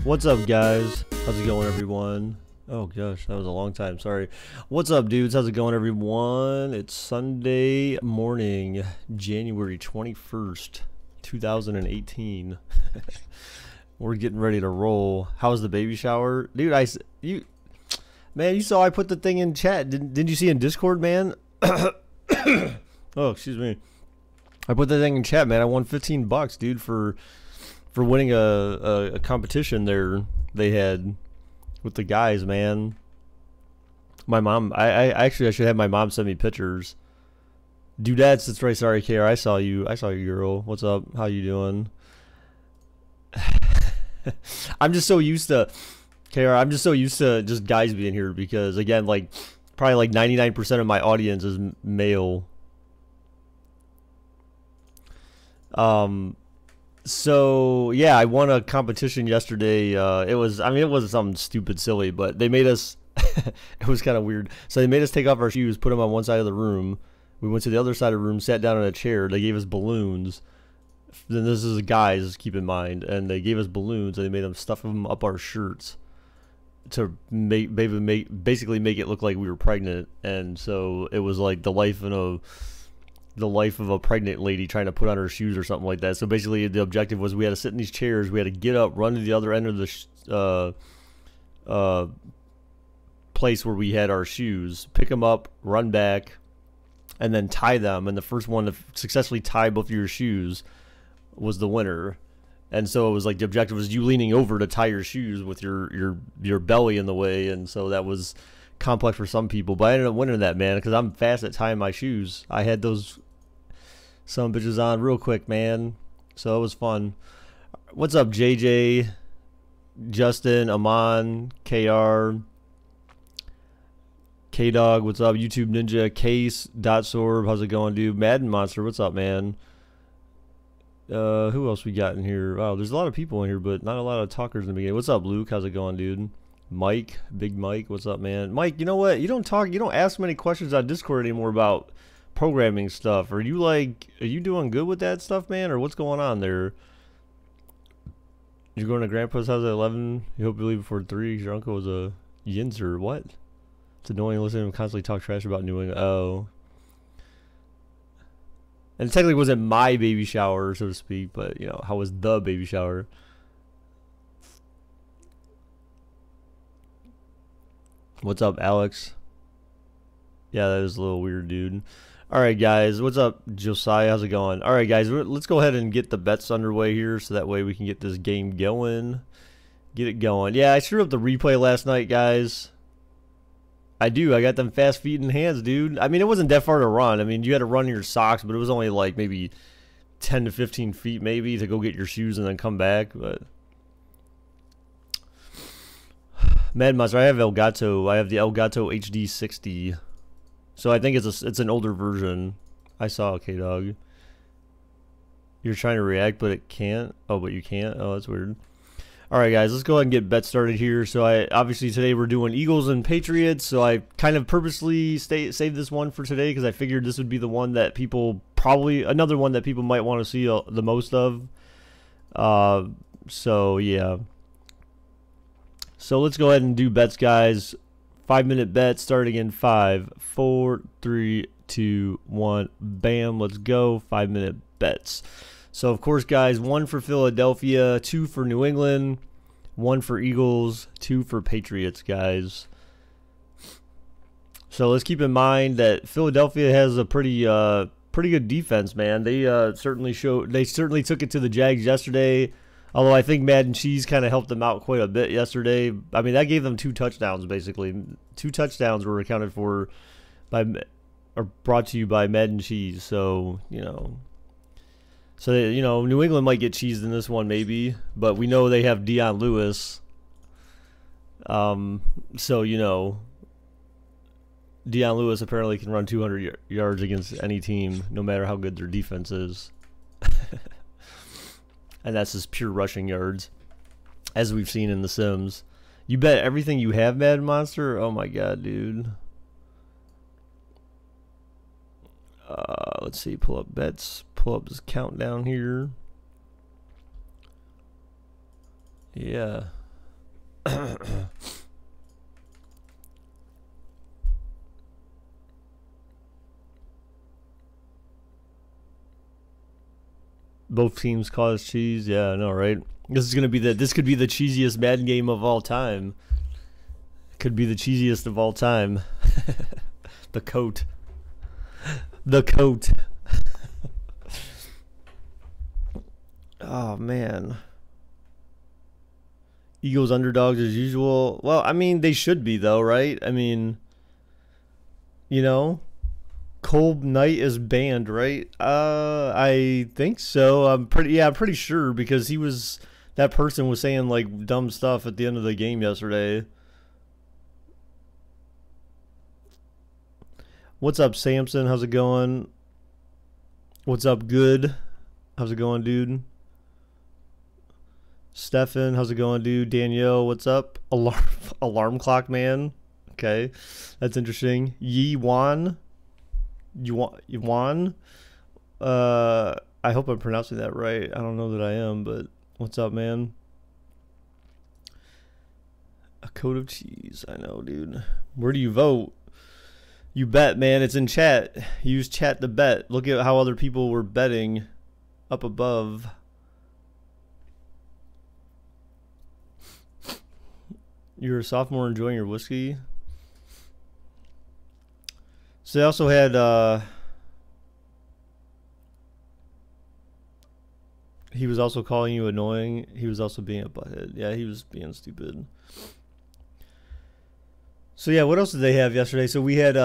What's up, guys? How's it going, everyone? Oh gosh, that was a long time. Sorry. What's up, dudes? How's it going, everyone? It's Sunday morning, January 21st, 2018. We're getting ready to roll. How's the baby shower, dude? Man, you saw I put the thing in chat. Didn't you see in Discord, man? Oh, excuse me. I put the thing in chat, man. I won $15, dude, for winning a competition there they had with the guys, man. My mom, I should have my mom send me pictures. Dudettes, that's right. Sorry, KR. I saw you, girl. What's up? How you doing? I'm just so used to, KR, I'm just so used to just guys being here because, again, like, probably like 99% of my audience is male. So yeah, I won a competition yesterday. It wasn't something stupid silly, but they made us it was kind of weird. So they made us take off our shoes, put them on one side of the room. We went to the other side of the room, sat down in a chair. They gave us balloons. Then this is guys, keep in mind, and they gave us balloons and they made them stuff them up our shirts to basically make it look like we were pregnant. And so it was like the life of a pregnant lady trying to put on her shoes or something like that. So basically the objective was we had to sit in these chairs, we had to get up, run to the other end of the place where we had our shoes, pick them up, run back, and then tie them, and the first one to successfully tie both of your shoes was the winner. And so it was like the objective was you leaning over to tie your shoes with your belly in the way, and so that was complex for some people, but I ended up winning that, man, because I'm fast at tying my shoes. I had those some bitches on real quick, man, so it was fun. What's up, JJ, Justin, Aman, KR, K-Dog, what's up, YouTube Ninja, Case, Sorb, how's it going, dude? Madden Monster, what's up, man? Who else we got in here? Wow, there's a lot of people in here, but not a lot of talkers in the beginning. What's up, Luke? How's it going, dude? Mike, Big Mike, what's up, man? Mike, you know what? You don't ask many questions on Discord anymore about programming stuff. Are you doing good with that stuff, man? Or what's going on there? You're going to Grandpa's house at 11? You hope you leave before 3 because your uncle was a yinzer. What? It's annoying listening to him constantly talk trash about New England. Oh. And it technically wasn't my baby shower, so to speak, but, you know, how was the baby shower? What's up, Alex? Yeah, that is a little weird, dude. Alright, guys. What's up, Josiah? How's it going? Alright, guys. Let's go ahead and get the bets underway here so that way we can get this game going. Get it going. Yeah, I screwed up the replay last night, guys. I do. I got them fast feet and hands, dude. I mean, it wasn't that far to run. I mean, you had to run in your socks, but it was only like maybe 10 to 15 feet maybe to go get your shoes and then come back, but... Mad Monster, I have Elgato. I have the Elgato HD 60. So I think it's an older version. I saw K-Dog. You're trying to react, but it can't. Oh, but you can't? Oh, that's weird. Alright, guys, let's go ahead and get bets started here. So obviously today we're doing Eagles and Patriots. So I kind of purposely saved this one for today because I figured this would be the one that another one that people might want to see the most of. So yeah. So let's go ahead and do bets, guys. 5-minute bets starting in 5, 4, 3, 2, 1. Bam, let's go. 5-minute bets. So, of course, guys, 1 for Philadelphia, 2 for New England, 1 for Eagles, 2 for Patriots, guys. So let's keep in mind that Philadelphia has a pretty good defense, man. They certainly took it to the Jags yesterday. Although I think Madden Cheese kind of helped them out quite a bit yesterday. I mean, that gave them 2 touchdowns, basically. 2 touchdowns were accounted for or brought to you by Madden Cheese. So, you know. So, you know, New England might get cheesed in this one, maybe. But we know they have Dion Lewis. So, you know, Dion Lewis apparently can run 200 yards against any team, no matter how good their defense is. And that's just pure rushing yards, as we've seen in The Sims. You bet everything you have, Mad Monster? Oh my god, dude. Let's see, pull up bets, pull up this countdown here. Yeah. Both teams cause cheese. Yeah, I know, right? This is gonna be the. This could be the cheesiest Madden game of all time. Could be the cheesiest of all time. The coat. The coat. Oh man. Eagles underdogs as usual. Well, I mean they should be though, right? I mean, you know, Cold Knight is banned, right? I think so. I'm pretty sure because that person was saying like dumb stuff at the end of the game yesterday. What's up, Samson? How's it going? What's up, good? How's it going, dude? Stefan, how's it going, dude? Danielle, what's up? Alarm clock man. Okay, that's interesting. Yi Wan. Yuan. I hope I'm pronouncing that right. I don't know that I am, but what's up, man? A coat of cheese. I know, dude. Where do you vote? You bet, man. It's in chat. Use chat to bet. Look at how other people were betting up above. You're a sophomore enjoying your whiskey. So they also had he was also calling you annoying. He was also being a butthead. Yeah, he was being stupid. So yeah, what else did they have yesterday? So we had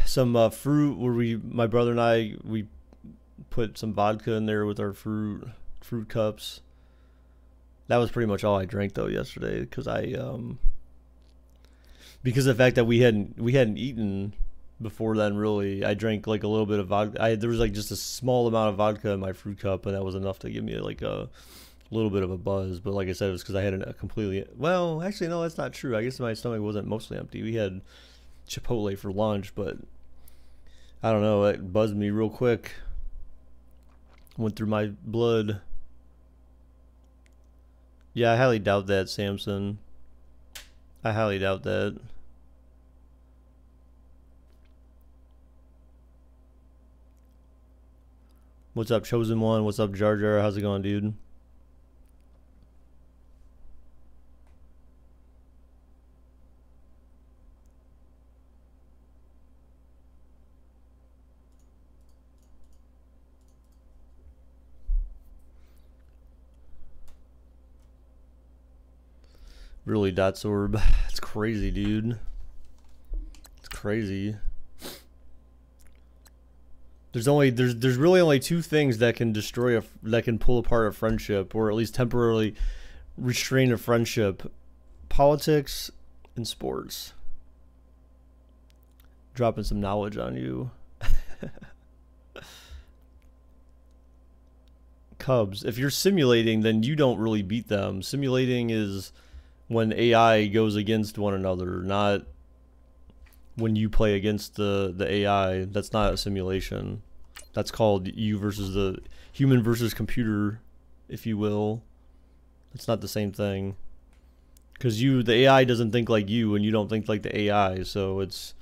some fruit where my brother and I, we put some vodka in there with our fruit cups. That was pretty much all I drank though yesterday because because of the fact that we hadn't eaten before then. Really, I drank like a little bit of vodka. There was like just a small amount of vodka in my fruit cup, and that was enough to give me like a little bit of a buzz. But like I said, it was because I had a completely, well, actually no, that's not true. I guess my stomach wasn't mostly empty. We had Chipotle for lunch, but I don't know, it buzzed me real quick. Went through my blood. Yeah, I highly doubt that, Samson. I highly doubt that. What's up, Chosen One? What's up, Jar Jar? How's it going, dude? Really, Dotsorb. It's crazy, dude. It's crazy. There's really only two things that can that can pull apart a friendship, or at least temporarily restrain a friendship: politics and sports. Dropping some knowledge on you. Cubs. If you're simulating, then you don't really beat them. Simulating is when AI goes against one another, not when you play against the AI. That's not a simulation. That's called you versus the human versus computer, if you will. It's not the same thing. Because the AI doesn't think like you, and you don't think like the AI, so it's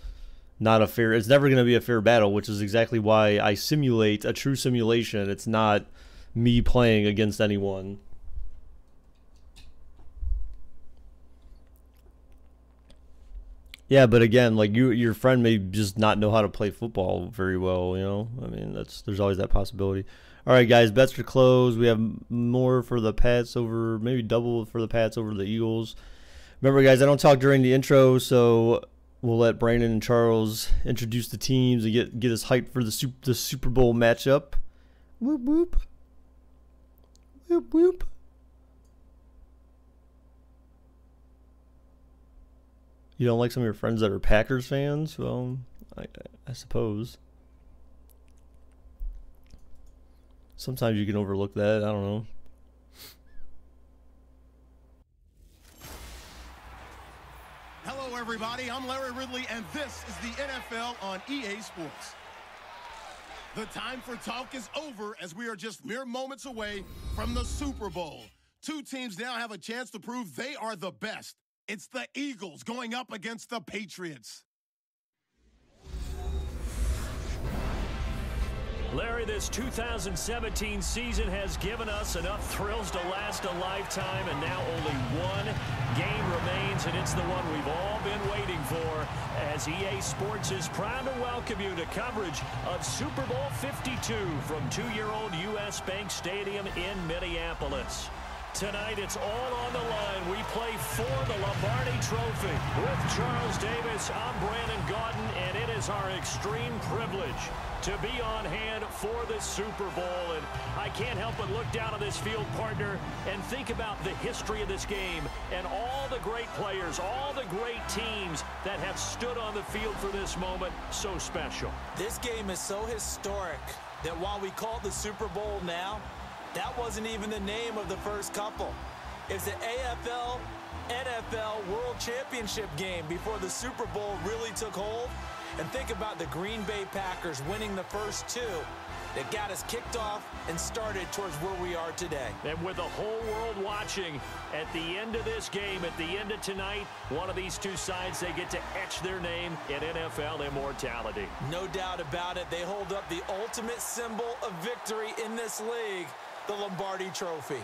not a fair, it's never going to be a fair battle, which is exactly why I simulate a true simulation. It's not me playing against anyone. Yeah, but again, like your friend may just not know how to play football very well, you know? I mean, there's always that possibility. All right, guys, bets are closed. We have more for the Pats over, maybe double for the Pats over the Eagles. Remember, guys, I don't talk during the intro, so we'll let Brandon and Charles introduce the teams and get us hyped for the Super Bowl matchup. Whoop, whoop. Whoop, whoop. You don't like some of your friends that are Packers fans? Well, I suppose. Sometimes you can overlook that. I don't know. Hello, everybody. I'm Larry Ridley, and this is the NFL on EA Sports. The time for talk is over as we are just mere moments away from the Super Bowl. Two teams now have a chance to prove they are the best. It's the Eagles going up against the Patriots. Larry, this 2017 season has given us enough thrills to last a lifetime, and now only one game remains, and it's the one we've all been waiting for, as EA Sports is proud to welcome you to coverage of Super Bowl 52 from 2-year-old U.S. Bank Stadium in Minneapolis. Tonight, it's all on the line. We play for the Lombardi Trophy. With Charles Davis, I'm Brandon Gaudin, and it is our extreme privilege to be on hand for this Super Bowl. And I can't help but look down on this field, partner, and think about the history of this game and all the great players, all the great teams that have stood on the field for this moment. So special. This game is so historic that while we call it the Super Bowl now, that wasn't even the name of the first couple. It's the AFL, NFL World Championship game before the Super Bowl really took hold. And think about the Green Bay Packers winning the first two that got us kicked off and started towards where we are today. And with the whole world watching, at the end of this game, at the end of tonight, one of these two sides, they get to etch their name in NFL immortality. No doubt about it. They hold up the ultimate symbol of victory in this league, the Lombardi Trophy.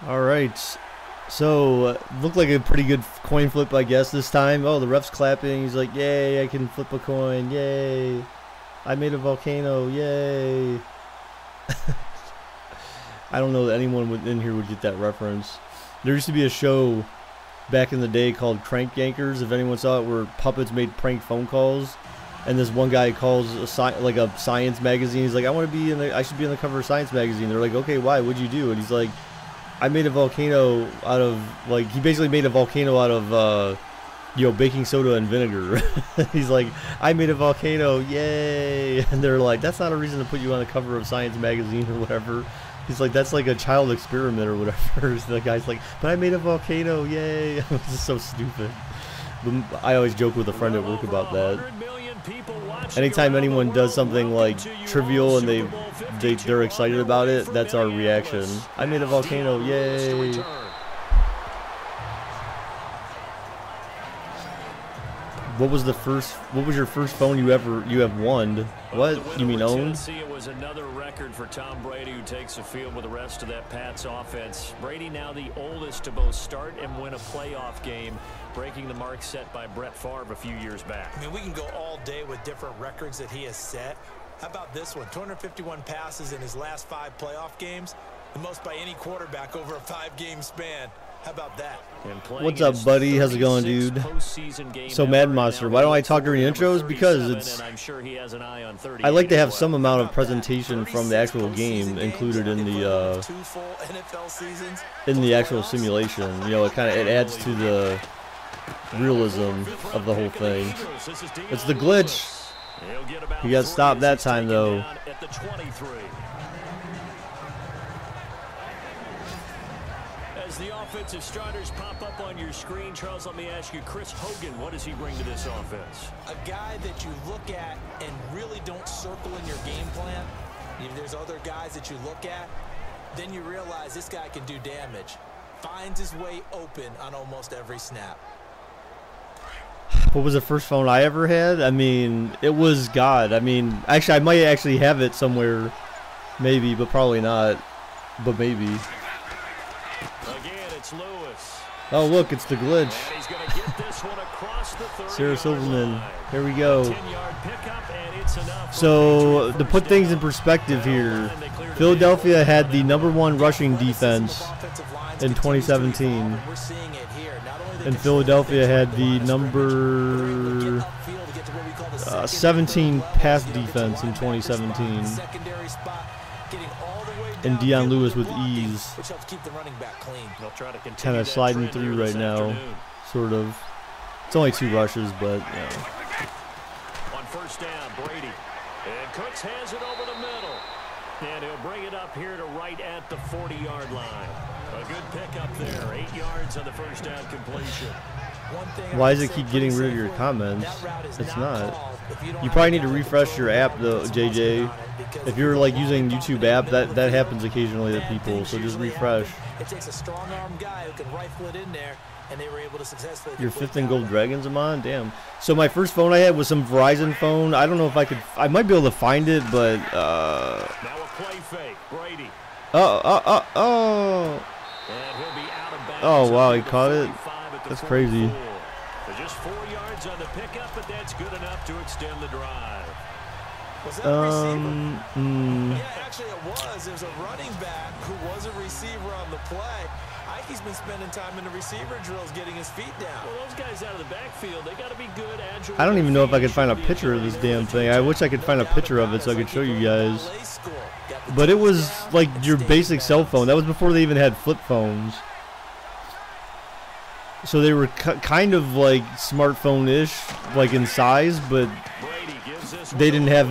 All right. So, looked like a pretty good coin flip, I guess, this time. Oh, the ref's clapping. He's like, yay, I can flip a coin. Yay. I made a volcano. Yay. I don't know that anyone in here would get that reference. There used to be a show back in the day called Crank Yankers, if anyone saw it, where puppets made prank phone calls. And this one guy calls a science magazine. He's like, I should be on the cover of Science magazine. They're like, okay, why? What'd you do? And he's like, I made a volcano out of, he basically made a volcano out of, baking soda and vinegar. He's like, I made a volcano, yay. And they're like, that's not a reason to put you on the cover of Science magazine or whatever. He's like, that's like a child experiment or whatever. So the guy's like, but I made a volcano, yay. It's just so stupid. But I always joke with a friend at work about that. Anytime anyone does something like trivial and they're excited about it, that's our reaction. I made a volcano, yay! What was your first phone you have won? What? You mean owned? It was another record for Tom Brady, who takes the field with the rest of that Pats offense. Brady now the oldest to both start and win a playoff game, breaking the mark set by Brett Favre a few years back. I mean, we can go all day with different records that he has set. How about this one? 251 passes in his last 5 playoff games, the most by any quarterback over a 5-game span. How about that? What's up, buddy? How's it going, dude? So, Mad Monster, why don't I talk during the intros? Because I like to have some amount of presentation from the actual game included in the actual simulation. You know, it adds to the realism of the whole thing. It's the glitch. You got stopped that time, though. As the offensive starters pop up on your screen, Charles, let me ask you, Chris Hogan, what does he bring to this offense? A guy that you look at and really don't circle in your game plan. If there's other guys that you look at, then you realize this guy can do damage. Finds his way open on almost every snap. What was the first phone I ever had? I mean, it was God. I mean, actually, I might actually have it somewhere. Maybe, but probably not. But maybe. Again, it's Lewis. Oh, look, it's the glitch. And he's going to get this one across the 30-yard Sarah Silverman. line. Here we go. 10-yard pickup, and it's enough. So, to put things in perspective here, Philadelphia had the #1 rushing defense in 2017. And Philadelphia had the number 17 pass defense in 2017. And Deion Lewis with ease. Kind of sliding through right now. Sort of. It's only 2 rushes, but, you know. On first down, Brady. And Cooks has it over the middle. And he'll bring it up here to right at the 40-yard line. A good pickup there. 8 yards on the first down completion. Why does it keep getting rid of your comments? It's not. You probably need to refresh your app though, JJ. If you're like using YouTube app, that happens occasionally to people, so just refresh. It takes a strong arm guy who can rifle it in there, and they were able to successfully. Your 5th and Gold Dragons, Amon? Damn. So my first phone I had was some Verizon phone. I don't know if I might be able to find it, but Now a play fake, Brady. Oh. And he'll be out of bounds. Oh wow, he caught it. That's crazy. They're just 4 yards on the pickup, but that's good enough to extend the drive. Was that a receiver? Yeah, actually it was. It was a running back who was a receiver on the play. Ike's been spending time in the receiver drills getting his feet down. Well, those guys out of the backfield, they got to be good, agile. I don't even know if I could find a picture of this damn thing. I wish I could find a picture of it so I could show you guys. But it was like your basic cell phone. That was before they even had flip phones. So they were kind of like smartphone-ish, like in size, but they didn't have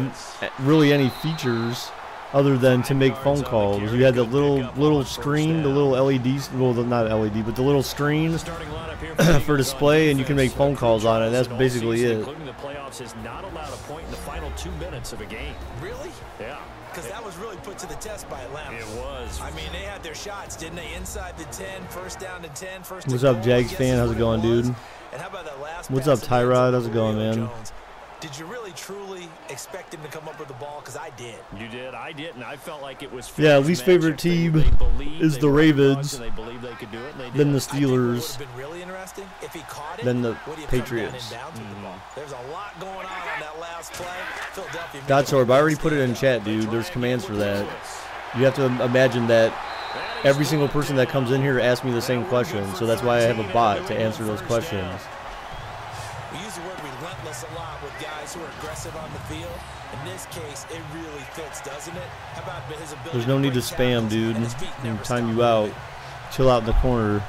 really any features other than to make phone calls. You had the little screen, the little LEDs, well, not LED, but the little screen for display, and you can make phone calls on it. That's basically it. Including the playoffs has not allowed a point in the final 2 minutes of a game. Really? Yeah. Because that was really put to the test by Atlanta. It was. I mean, they had their shots, didn't they? Inside the 10, first down to 10, first. What's up, Jags fan? How's it going, dude? And how about that last What's up, pass Tyrod? How's it to going, man? Jones? Did you really, truly expect him to come up with the ball? Because I did. You did. I didn't. I felt like it was. Yeah, least favorite team is the Ravens. They believe they could do it. Then the Steelers. Been really interesting if he caught it. Then the would he have Patriots. come down and down with the ball? There's a lot going on that last play. Philadelphia. Godsorb, I already put it in chat, dude. There's commands for that. You have to imagine that every single person that comes in here asks me the same question, so that's why I have a bot to answer those questions. We use the word relentless a lot with guys who are aggressive on the field. In this case, it really fits, doesn't it? How about his ability? There's no need to spam, dude. And time you out. Chill out in the corner.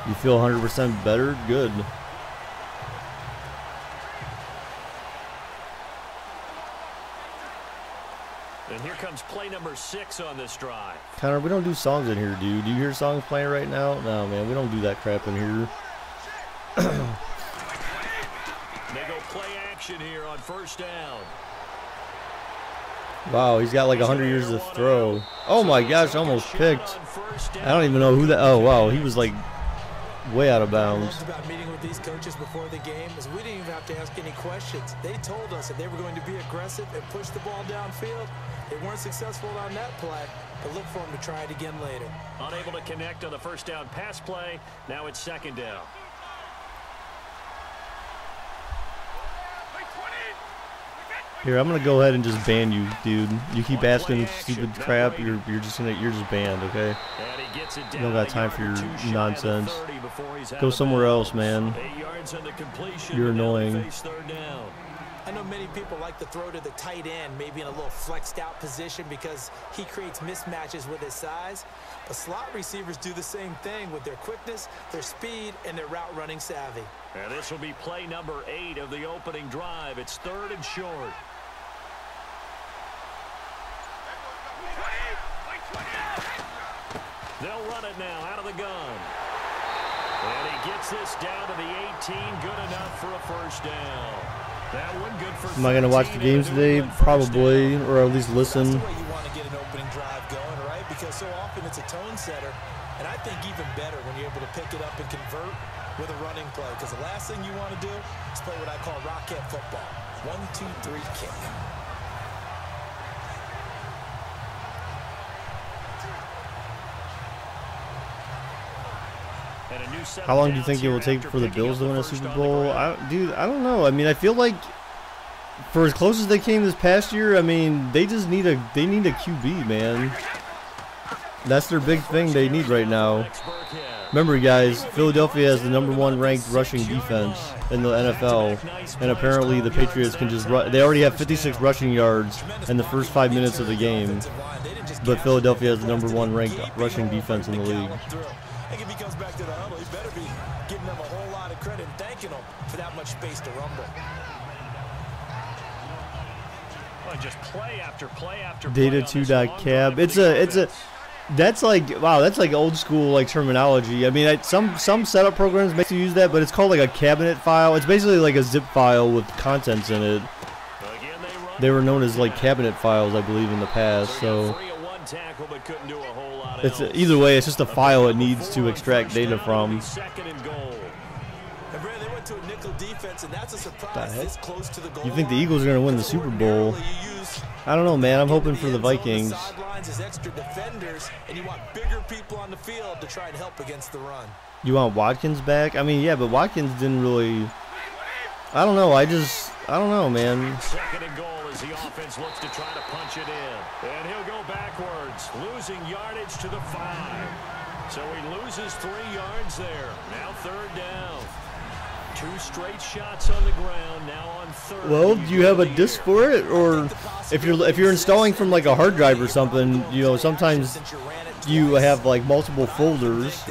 You feel 100% better? Good. And here comes play number 6 on this drive. Connor, we don't do songs in here, dude. Do you hear songs playing right now? No, man, we don't do that crap in here. They go play action here on first down. Wow, he's got like 100 years to throw. Oh my gosh, almost picked. I don't even know who that. Oh wow, he was like way out of bounds. About meeting with these coaches before the game is we didn't even have to ask any questions. They told us that they were going to be aggressive and push the ball downfield. They weren't successful on that play, but look for them to try it again later. Unable to connect on the first down pass play. Now it's second down. Here, I'm gonna go ahead and just ban you, dude. You keep asking stupid crap, you're just banned, okay? You don't got time for your nonsense. Go somewhere else, man. You're annoying. I know many people like to throw to the tight end, maybe in a little flexed out position because he creates mismatches with his size. But slot receivers do the same thing with their quickness, their speed, and their route running savvy. And this will be play number 8 of the opening drive. It's 3rd and short. They'll run it now out of the gun. And he gets this down to the 18. Good enough for a first down. That one good for. Am I going to watch the games today? Probably, or at least listen. That's the way you want to get an opening drive going, right? Because so often it's a tone setter. And I think even better when you're able to pick it up and convert with a running play. Because the last thing you want to do is play what I call rocket football. 1, 2, 3, kick. How long do you think it will take for the Bills to win a Super Bowl? Dude, I don't know. I mean, I feel like for as close as they came this past year, I mean, they just need a QB, man. That's their big thing they need right now. Remember, guys, Philadelphia has the #1 ranked rushing defense in the NFL, and apparently the Patriots can just run. They already have 56 rushing yards in the first 5 minutes of the game, but Philadelphia has the #1 ranked rushing defense in the league. I think if he comes back to the huddle, he better be giving them a whole lot of credit and thanking them for that much space to rumble. Well, just play after play after play. Data2.cab. It's That's like, wow, that's like old school like terminology. I mean, some setup programs make you use that, but it's called like a cabinet file. It's basically like a zip file with contents in it. They were known as like cabinet files, I believe, in the past. So it's either way, it's just a file it needs to extract data from. You think the Eagles are going to win the Super Bowl? I don't know, man. I'm hoping for the Vikings. You want Watkins back? I mean, yeah, but Watkins didn't really. I don't know. I don't know, man. Second and goal as the offense looks to try to punch it in. And he'll go backwards, losing yardage to the 5. So he loses 3 yards there. Now third down. 2 straight shots on the ground, now on third. Well, do you have a disk for it, or if you're installing from like a hard drive or something, you know, sometimes you have like multiple folders,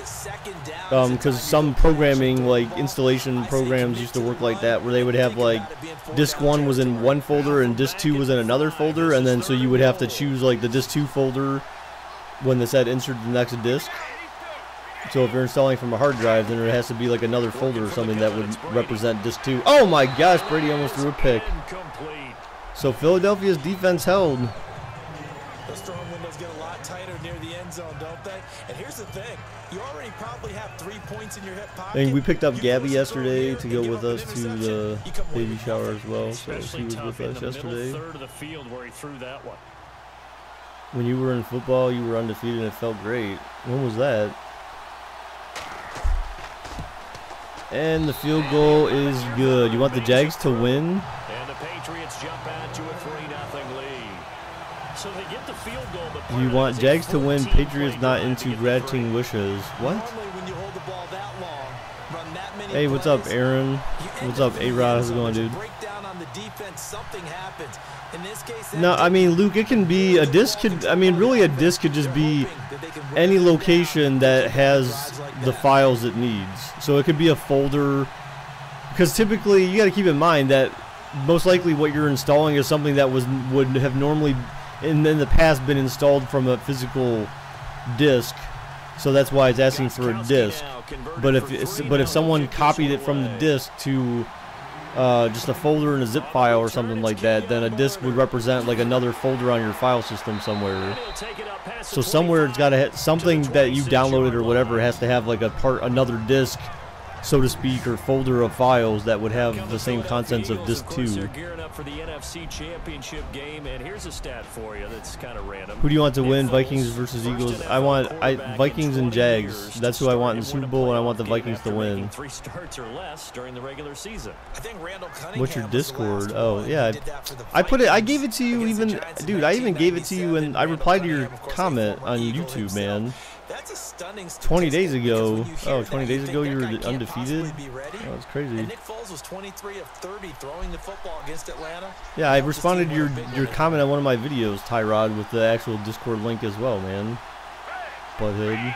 because some programming, like installation programs, used to work like that, where they would have like disk 1 was in one folder and disk 2 was in another folder, and then so you would have to choose like the disk 2 folder when they said insert the next disk. So if you're installing from a hard drive, then there has to be like another folder or something that would represent disk 2. Oh my gosh, Brady almost threw a pick. So Philadelphia's defense held. Those throwing windows get a lot tighter near the end zone, don't they? And here's the thing. You already probably have 3 points in your hip pocket. And we picked up Gabby yesterday to go with us to the baby shower as well. So she was with us yesterday. When you were in football, you were undefeated and it felt great. When was that? And the field goal is good. You want the Jags to win? And the Patriots jump out to a 3-0 lead. So they get the field goal, but you want Jags to win, Patriots not into granting wishes. What? Hey, what's up, Aaron? What's up, A-Rod? How's it going, dude? No, I mean, Luke, it can be a disc. I mean, really, a disc could just be any location that has the files it needs. So it could be a folder, because typically you got to keep in mind that most likely what you're installing is something that would have normally in the past been installed from a physical disk. So that's why it's asking for a disk. But if someone copied it from the disk to just a folder in a zip file or something like that, then a disk would represent like another folder on your file system somewhere. So somewhere it's got to have something that you downloaded or whatever has to have like another disk, so to speak, or folder of files that would have the same contents of disk 2. For the NFC Championship game, and here's a stat for you that's kind of random. Who do you want to win, Vikings versus Eagles? I want Vikings and Jags. That's who I want in the Super Bowl, and I want the Vikings to win. 3 starts or less during the regular season. What's your Discord? Oh yeah, I gave it to you even, dude. I even gave it to you, and I replied to your comment on YouTube, man. 20 days ago. Oh, 20 days ago you were undefeated? Oh, that's crazy. Nick Foles was 23 of 30 throwing the football against Atlanta. Yeah, I responded to your comment on one of my videos, Tyrod, with the actual Discord link as well, man. Butthead.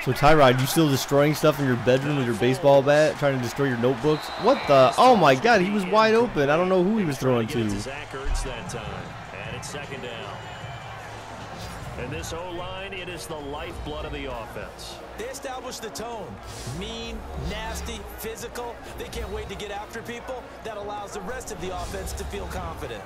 So Tyrod, you still destroying stuff in your bedroom with your baseball bat, trying to destroy your notebooks? What the? Oh my God, he was wide open. I don't know who he was throwing to. And it's second down. And this O-line, it is the lifeblood of the offense. They establish the tone. Mean, nasty, physical. They can't wait to get after people. That allows the rest of the offense to feel confident.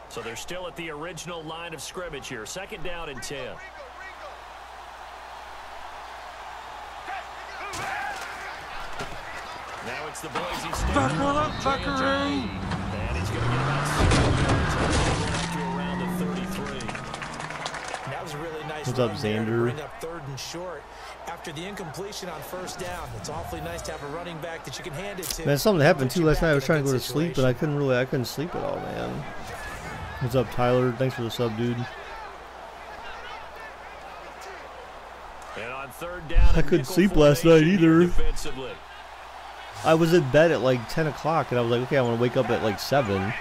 So they're still at the original line of scrimmage here. Second down and 10. Now it's the Boise State. And he's going to get about 6 yards to around the 33. That was a really nice. What's up, Xander? Bring up third and short. After the incompletion on first down, it's awfully nice to have a running back that you can hand it to. Man, something happened too last night. I was trying to go to sleep, and I couldn't sleep at all, man. What's up, Tyler? Thanks for the sub, dude. And on third down, I couldn't sleep last night either. I was in bed at like 10 o'clock, and I was like, okay, I want to wake up at like 7.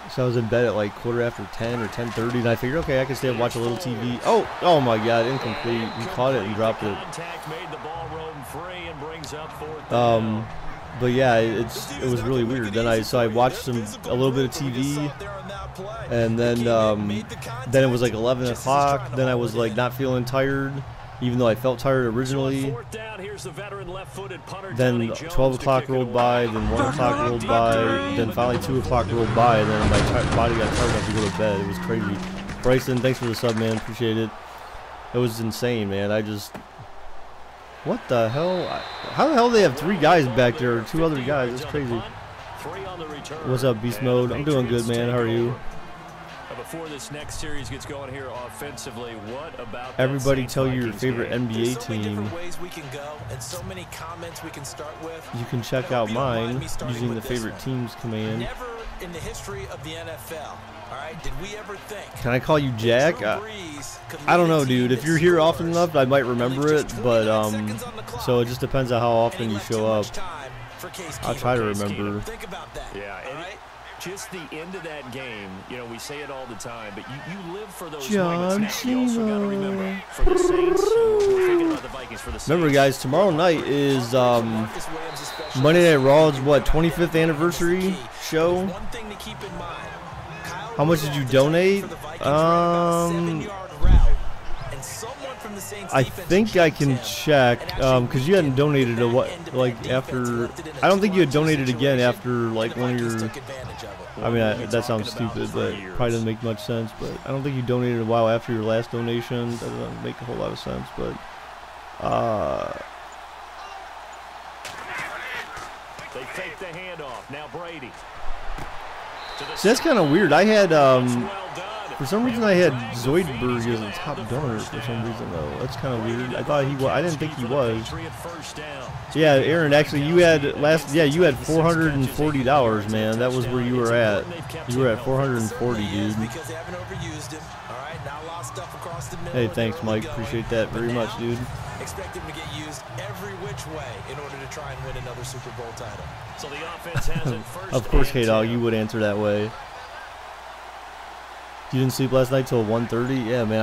So I was in bed at like 10:15 or 10:30, and I figured, okay, I can stay and watch a little TV. Oh my God, incomplete. He caught it and dropped it. But yeah, it was really weird. Then I watched a little bit of TV, and then it was like 11 o'clock. Then I was like not feeling tired, even though I felt tired originally. Then 12 o'clock rolled by, then 1 o'clock rolled by, then finally 2 o'clock rolled by, and then my body got tired enough to go to bed. It was crazy. Bryson, thanks for the sub, man. Appreciate it. It was insane, man. What the hell? How the hell do they have 3 guys back there, or 2 other guys? That's crazy. What's up, Beast Mode? I'm doing good, man. How are you? Before this next series gets going here offensively, what about everybody tell you your favorite NBA team? You can check out mine using the favorite teams command. Never in the history of the NFL. All right, did we ever think? Can I call you Jack? I don't know, dude. If you're here often enough, I might remember it, but so it just depends on how often you show up. I'll try to remember. Think about that. Yeah, and just the end of that game, you know, we say it all the time, but you live for those John moments now. You also got to remember, for the Saints, we're thinking about the Vikings, for the Saints. Remember, guys, tomorrow night is Monday Night Raw's, what, 25th anniversary show? How much did you donate? I think I can check, because you hadn't donated a what, like after. I don't think you had donated again after like one of your. I mean, that sounds stupid, but probably doesn't make much sense. But I don't think you donated a while after your last donation. That doesn't make a whole lot of sense, but. They fake the handoff. Now Brady. See, that's kind of weird. I had for some reason I had Zoidberg as a top donor for some reason though. That's kind of weird. I thought he was. I didn't think he was. Yeah, Aaron. Actually, you had you had $440, man. That was where you were at. You were at 440, dude. Hey, thanks, Mike. Appreciate that very much, dude. Expect him to get used every which way in order to try and win another Super Bowl title. So the offense has it first. Of course, K-Dog, you would answer that way. You didn't sleep last night till 1:30? Yeah, man,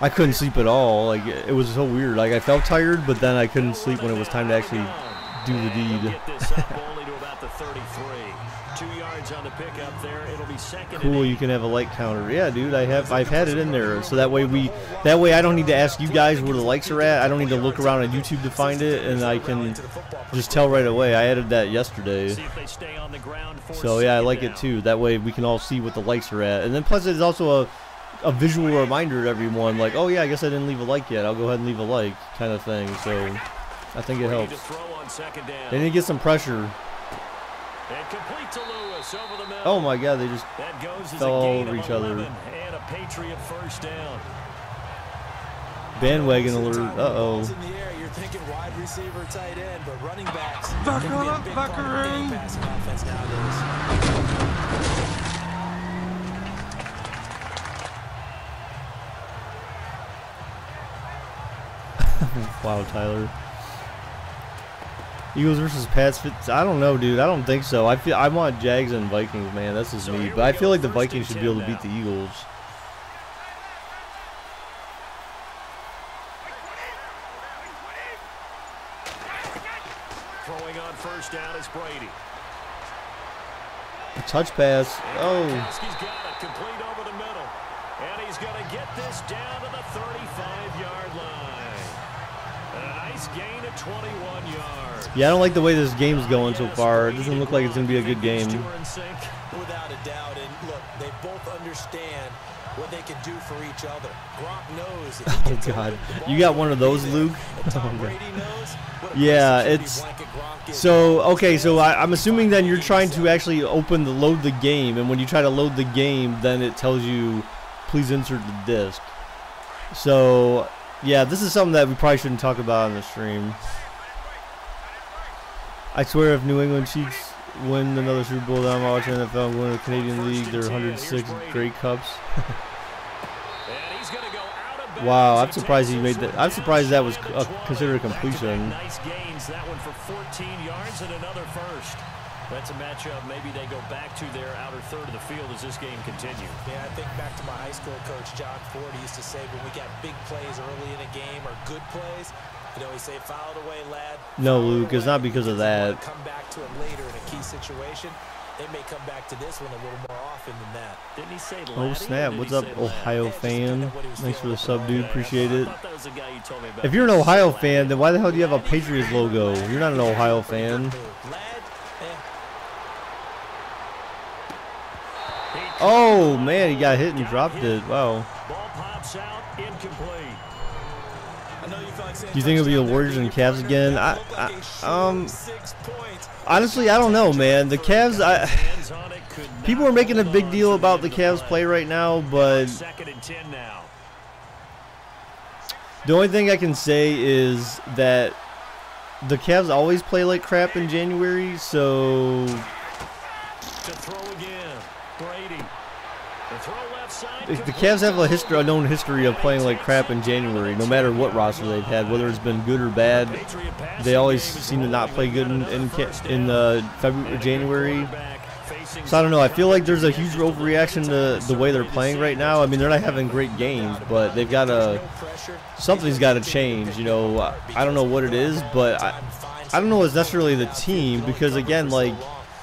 I couldn't sleep at all. Like, it was so weird. Like, I felt tired, but then I couldn't sleep when it was time to actually do the deed. Cool, you can have a light counter. Yeah, dude, I've had it in there, so that way I don't need to ask you guys where the likes are at. I don't need to look around on YouTube to find it, and I can just tell right away. I added that yesterday. So yeah, I like it too. That way we can all see what the likes are at, and then plus it's also a visual reminder to everyone, like, oh yeah, I guess I didn't leave a like yet. I'll go ahead and leave a like, kind of thing. So I think it helps. They need to get some pressure. Oh my God, they just fell all over each other. And a Patriot first down. Bandwagon alert. Uh-oh. You're thinking wide receiver, tight end, but running backs. Wow, Tyler. Eagles versus Pats. I don't know, dude. I don't think so. I want Jags and Vikings, man. That's just me. But I feel like the Vikings should be able to beat the Eagles. Throwing on first down is Brady. A touch pass. Oh. He's got it complete over the middle. And he's going to get this down to the 35-yard line. A nice gain of 21 yards. Yeah, I don't like the way this game's going so far. It doesn't look like it's going to be a good game. Without a doubt. And look, they both understand what they can do for each other. Gronk knows. Oh, God. You got one of those, Luke? Tom Brady knows. Yeah, it's... So, okay, so I'm assuming then you're trying to actually load the game, and when you try to load the game, then it tells you, please insert the disc. So, yeah, this is something that we probably shouldn't talk about on the stream. I swear if New England Chiefs win another Super Bowl, then I'm watching NFL and win the Canadian League, their 106 Grey Cups. Wow, I'm surprised he made that. I'm surprised that was considered a completion. Nice gains, that one for 14 yards and another first. That's a matchup. Maybe they go back to their outer third of the field as this game continues. Yeah, I think back to my high school coach, John Ford. He used to say when we got big plays early in a game or good plays, You know, we say foul it away, lad. No, Luke, it's not because of that. Come back to it later in a key situation. They may come back to this one a little more often than that. Didn't he say Oh, snap. What's up, Ohio fan? Thanks for the sub, dude. Appreciate it. If you're an Ohio fan, then why the hell do you have a Patriots logo? You're not an Ohio fan. Oh, man, he got hit and dropped it. Wow. Ball pops out, incomplete. Do you think it'll be the Warriors and Cavs again? Honestly, I don't know, man. The Cavs, people are making a big deal about the Cavs play right now, but the only thing I can say is that the Cavs always play like crap in January, so to throw again, Brady. The throw left side. The Cavs have a known history of playing like crap in January, no matter what roster they've had, whether it's been good or bad. They always seem to not play good in February or January. So I don't know. I feel like there's a huge overreaction to the way they're playing right now. I mean, they're not having great games, but they've got to. Something's got to change. You know, I don't know what it is, but I don't know it's necessarily the team, because again, like,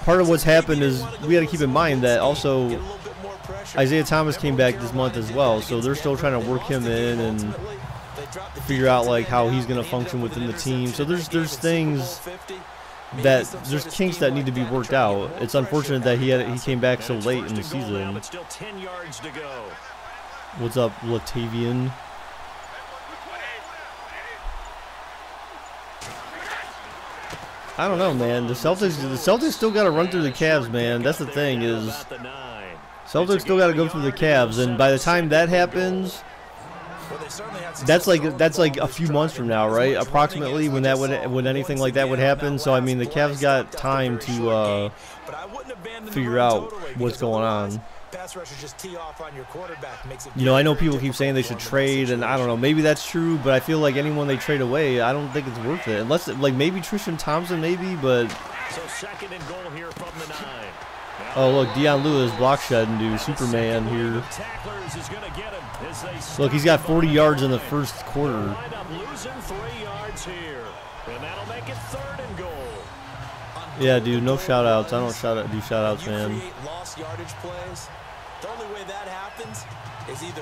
part of what's happened is we got to keep in mind that also Isaiah Thomas came back this month as well, so they're still trying to work him in and figure out like how he's going to function within the team. So there's things that there's kinks that need to be worked out. It's unfortunate that he came back so late in the season. What's up, Latavian? I don't know, man. The Celtics still got to run through the Cavs, man. That's the thing, is Celtics still got to go through the Cavs, and by the time that happens, that's like a few months from now, right? Approximately when anything like that would happen. So I mean, the Cavs got time to figure out what's going on. You know, I know people keep saying they should trade, and I don't know, maybe that's true, but I feel like anyone they trade away, I don't think it's worth it. Unless, like, maybe Tristan Thompson, maybe, but... So second and goal here from the 9. Oh, look, Deion Lewis block shedding, dude. Superman here. Look, he's got 40 yards in the first quarter. Losing 3 yards here, and that'll make it third and goal. Yeah, dude, no shout-outs. I don't do shout-outs, man. Lost yardage plays. The only way that happens is either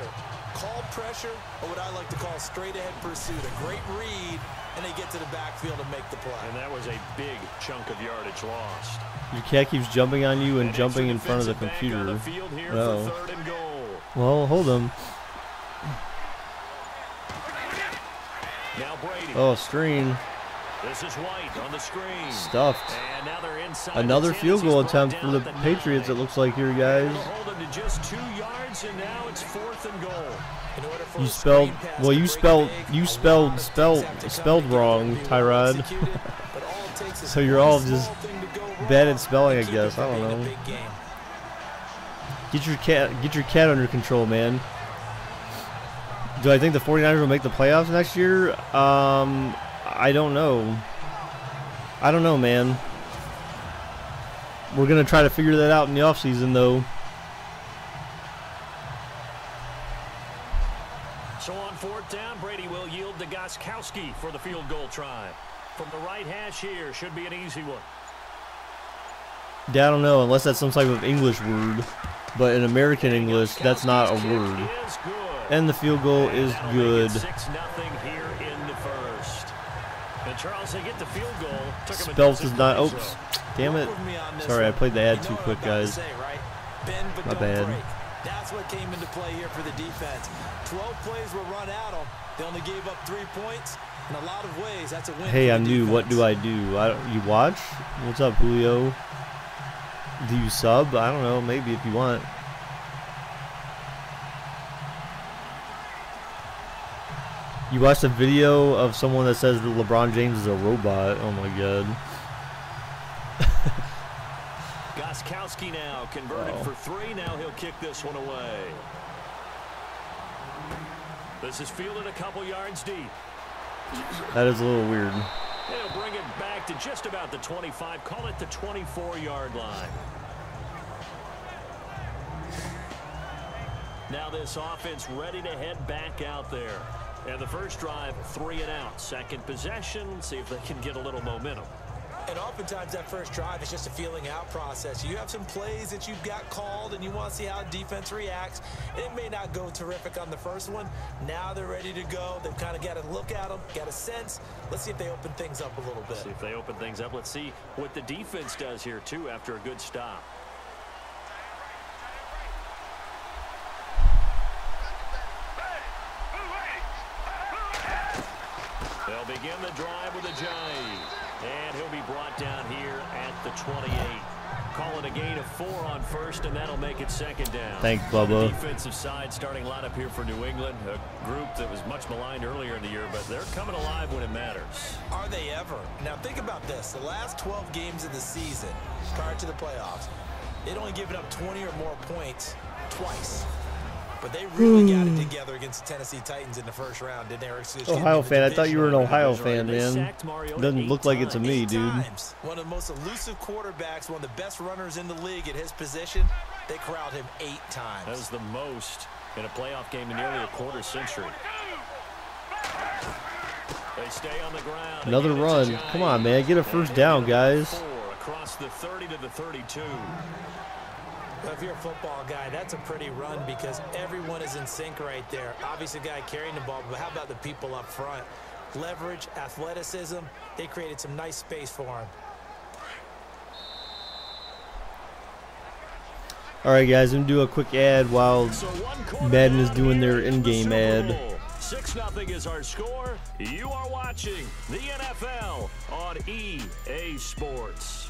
call pressure or what I like to call straight-ahead pursuit. A great read, and they get to the backfield and make the play. And that was a big chunk of yardage lost. Your cat keeps jumping on you and jumping in front of the computer. Oh. Well, hold him. Now Brady. Oh, screen. This is White on the screen. Stuffed. And now they're inside. Another field goal attempt for the Patriots, it looks like here, guys. Hold them to just 2 yards, and now it's 4th and goal. You spelled, well, you spelled wrong, Tyrod. So you're all just bad at spelling, I guess. I don't know. Get your cat under control, man. Do I think the 49ers will make the playoffs next year? I don't know. I don't know, man. We're going to try to figure that out in the offseason, though. So on 4th down, Brady will yield to Gostkowski for the field goal try. From the right hash here, should be an easy one. Yeah, I don't know, unless that's some type of English word. But in American English, that's not a word. And the field goal is good. 6-0 here in the first. And Charles, they get the field goal. Spelt is not. Oops. Damn it. Sorry, I played the ad too quick, guys. My bad. That's what came into play here for the defense. 12 plays were run at them. They only gave up 3 points. In a lot of ways, that's a win. Hey, I'm new. What do I do? You watch? What's up, Julio? Do you sub? I don't know. Maybe if you want. You watched a video of someone that says that LeBron James is a robot. Oh my god. Gostkowski now converted for 3. Now he'll kick this one away. This is fielded a couple yards deep. That is a little weird. They'll bring it back to just about the 25. Call it the 24-yard line. Now this offense ready to head back out there. And the first drive, 3 and out. Second possession, see if they can get a little momentum. And oftentimes that first drive is just a feeling out process. You have some plays that you've got called and you want to see how defense reacts. It may not go terrific on the first one. Now they're ready to go. They've kind of got to look at them, got a sense. Let's see if they open things up a little bit. See if they open things up. Let's see what the defense does here, too, after a good stop. They'll begin the drive with a jive. And he'll be brought down here at the 28. Call it a gain of 4 on first, and that'll make it second down. Thanks, Bubba. Defensive side starting lineup here for New England, a group that was much maligned earlier in the year, but they're coming alive when it matters. Are they ever? Now think about this. The last 12 games of the season prior to the playoffs, they'd only given up 20 or more points twice. But they really got it together against the Tennessee Titans in the first round, didn't they? Ohio fan. I thought you were an Ohio fan, man. Doesn't look like it to me, dude. One of the most elusive quarterbacks, one of the best runners in the league at his position. They corralled him 8 times. That was the most in a playoff game in nearly a quarter century. They stay on the ground. Another run. Come on, man. Get a first down, guys. 4 across the 30 to the 32. Well, if you're a football guy, that's a pretty run because everyone is in sync right there. Obviously, the guy carrying the ball, but how about the people up front? Leverage, athleticism, they created some nice space for him. All right, guys, I'm going to do a quick ad while Madden is doing their in-game ad. 6-0 is our score. You are watching the NFL on EA Sports.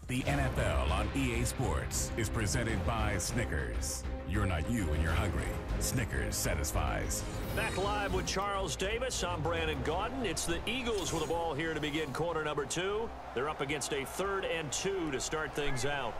The NFL on EA Sports is presented by Snickers. You're not you when you're hungry. Snickers satisfies. Back live with Charles Davis. I'm Brandon Gaudin. It's the Eagles with the ball here to begin quarter number 2. They're up against a 3rd and 2 to start things out.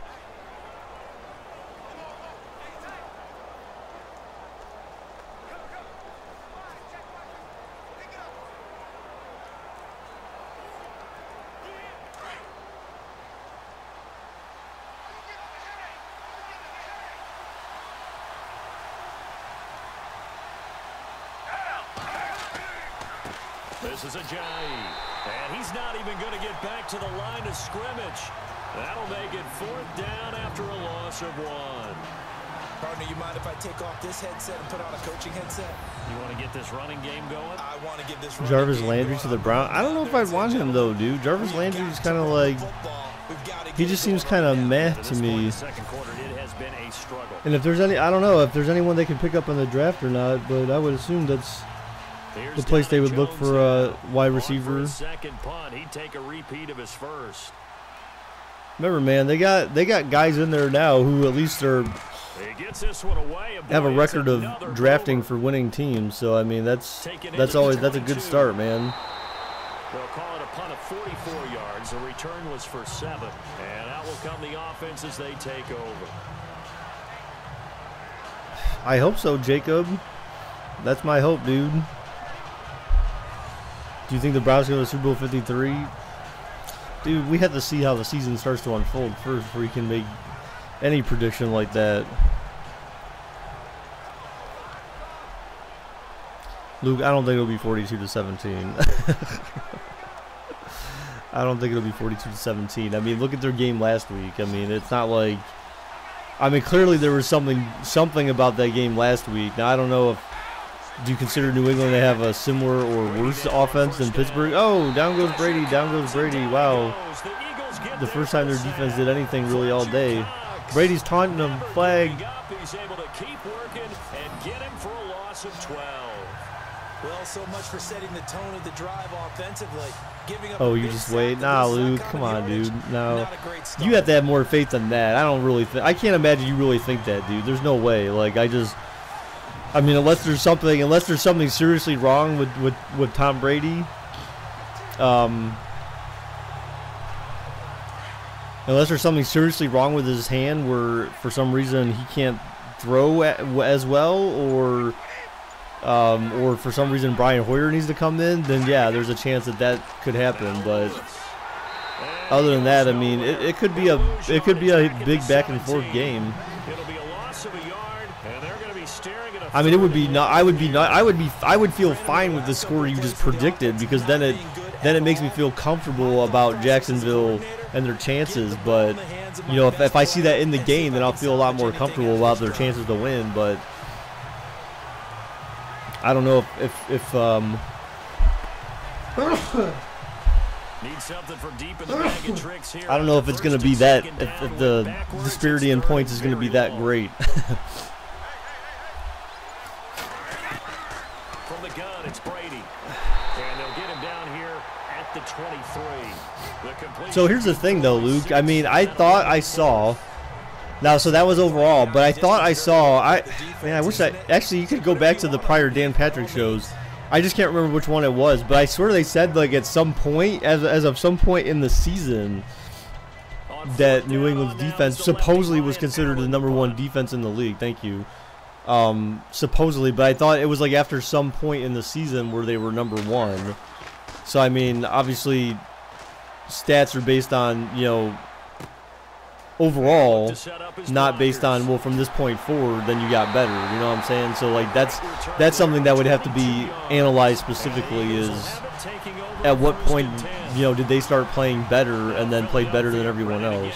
This is a jive, and he's not even going to get back to the line of scrimmage. That'll make it 4th down after a loss of 1. Partner, you mind if I take off this headset and put on a coaching headset? You want to get this running game going? I want to get this Jarvis Landry to the Browns. I don't know if I'd want him, though, dude. Jarvis Landry's kind of like, he just seems kind of meh to me. And if there's any, I don't know if there's anyone they can pick up on the draft or not, but I would assume that's the place they would look for a wide receiver. Second punt, he'd take a repeat of his first. Remember, man, they got guys in there now who at least are have a record of drafting for winning teams. So I mean, that's a good start, man. They'll call it a punt of 44 yards. The return was for 7, and out will come the offense as they take over. I hope so, Jacob. That's my hope, dude. Do you think the Browns go to Super Bowl 53? Dude, we have to see how the season starts to unfold first before you can make any prediction like that. Luke, I don't think it'll be 42-17. I don't think it'll be 42-17. I mean, look at their game last week. I mean, it's not like, I mean, clearly there was something about that game last week. Now, I don't know if, do you consider New England to have a similar or worse offense than Pittsburgh? Oh, down goes Brady. Down goes Brady. Wow. The first time their defense did anything really all day. Brady's taunting him. Flag. He's able to keep working and get him for a loss of 12. Well, so much for setting the tone of the drive offensively. Giving up oh, you just wait. Nah, Luke. Come on, dude. No. You have to have more faith than that. I don't really think. I can't imagine you really think that, dude. There's no way. Like, I mean, unless there's something seriously wrong with Tom Brady, unless there's something seriously wrong with his hand where for some reason he can't throw as well, or for some reason Brian Hoyer needs to come in, then yeah, there's a chance that could happen. But other than that, I mean, it could be a big back and forth game. It'll be a loss of a yard, and they're going to be staring at a I mean, it would be not. I would feel fine with the score you just predicted, because then it makes me feel comfortable about Jacksonville and their chances. But you know, if I see that in the game, then I'll feel a lot more comfortable about their chances to win. But I don't know if need something from deep in the bag of tricks here. I don't know if it's going to be that, if the disparity in points is going to be that great. From the gun, it's Brady. And they'll get him down here at the 23. So here's the thing, though, Luke. I mean, I thought I saw. Now, so that was overall, but I thought I saw. Man, I wish actually you could go back to the prior Dan Patrick shows. I just can't remember which one it was, but I swear they said, like, at some point, as of some point in the season, that New England's defense supposedly was considered the #1 defense in the league. Thank you. Supposedly, but I thought it was like after some point in the season where they were #1. So I mean, obviously, stats are based on, you know, overall, not based on, well, from this point forward, then you got better. You know what I'm saying? So like that's something that would have to be analyzed specifically. Is at what point, you know, did they start playing better and then played better than everyone else?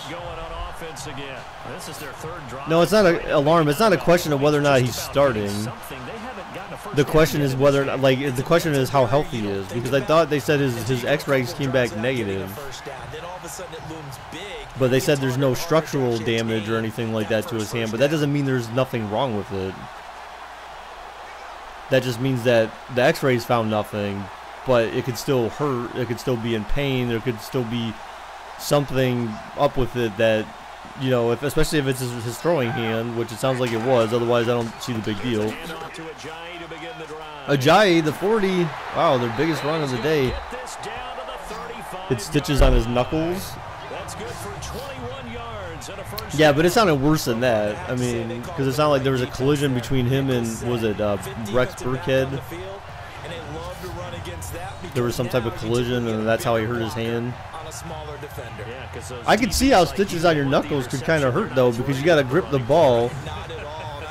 No, it's not an alarm. It's not a question of whether or not he's starting. The question is whether, like, the question is how healthy he is, because I thought they said his X-rays came back negative, but they said there's no structural damage or anything like that to his hand. But that doesn't mean there's nothing wrong with it. That just means that the X-rays found nothing, but it could still hurt. It could still be in pain. There could still be something up with it that, you know, especially if it's his throwing hand, which it sounds like it was. Otherwise, I don't see the big deal. Ajayi, the 40. Wow, their biggest run of the day. It stitches on his knuckles. Yeah, but it sounded worse than that. I mean, because it sounded like there was a collision between him and, was it Rex Burkhead? There was some type of collision, and that's how he hurt his hand. I could see how stitches on your knuckles could kind of hurt, though, because you got to grip the ball.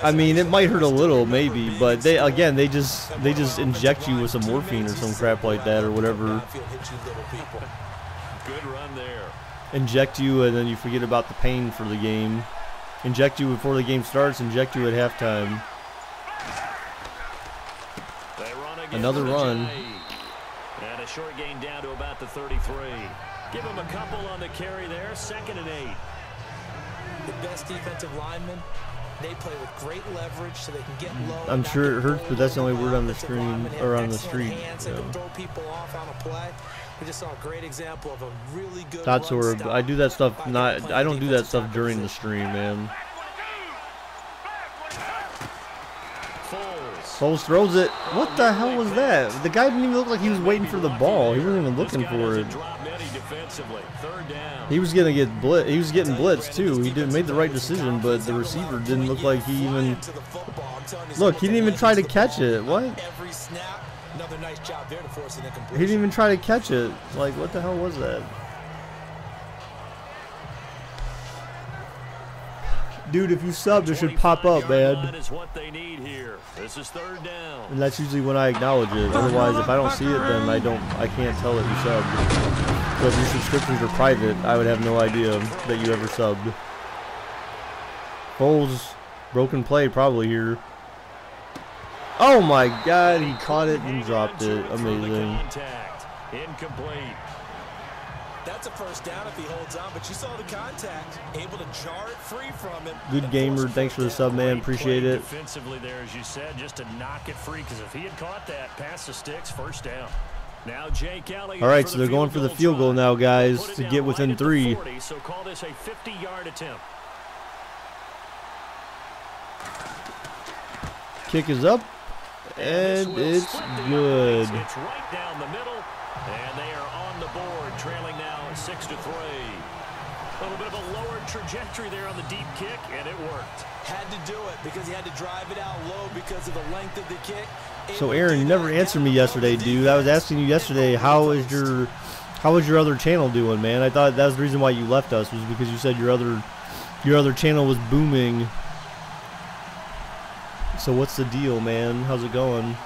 I mean, it might hurt a little, maybe, but they just inject you with some morphine or some crap like that or whatever. Good run there. Inject you, and then you forget about the pain for the game. Inject you before the game starts. Inject you at halftime. Another run. And a short gain down to about the 33. Give him a couple on the carry there. 2nd and 8. The best defensive linemen, they play with great leverage so they can get low. I'm sure it hurts, but that's the only word on the screen or on the street. Yeah. Throw people off on a play. We just saw a great example of a really good That's where I do that stuff. I don't do that stuff during the stream, man. Foles throws it. What the hell was that? The guy didn't even look like he was waiting for the ball. He wasn't even looking for it. He was gonna get blitz. He was getting blitzed too. He made the right decision, but the receiver didn't look like he even. Look, he didn't even try to catch it. What? He didn't even try to catch it. Like, what the hell was that? Dude, if you subbed, it should pop up, man. This is 3rd down. And that's usually when I acknowledge it. Otherwise, if I don't see it, then I can't tell that you subbed. So if your subscriptions are private, I would have no idea that you ever subbed. Foles, broken play probably here. Oh my God, he caught it and dropped it. Amazing. Incomplete. That's a 1st down if he holds on, but you saw the contact, able to jar it free from him. Good gamer, thanks for the sub, man. Appreciate it. Defensively there, as you said, just to knock it free, because if he had caught that, past the sticks, 1st down. Now Jake Elliott. All right, so they're going for the field goal now, guys, to get within 3. 40, so call this a 50-yard attempt. Kick is up, and it's good. It's right down the middle, and they are on the board, trailing now 6-3. A little bit of a lower trajectory there on the deep kick, and it worked. Had to do it because he had to drive it out low because of the length of the kick. So Aaron, you never answered me yesterday, dude. I was asking you yesterday, how is your How was your other channel doing, man? I thought that was the reason why you left us, was because you said your other channel was booming. So what's the deal, man? How's it going?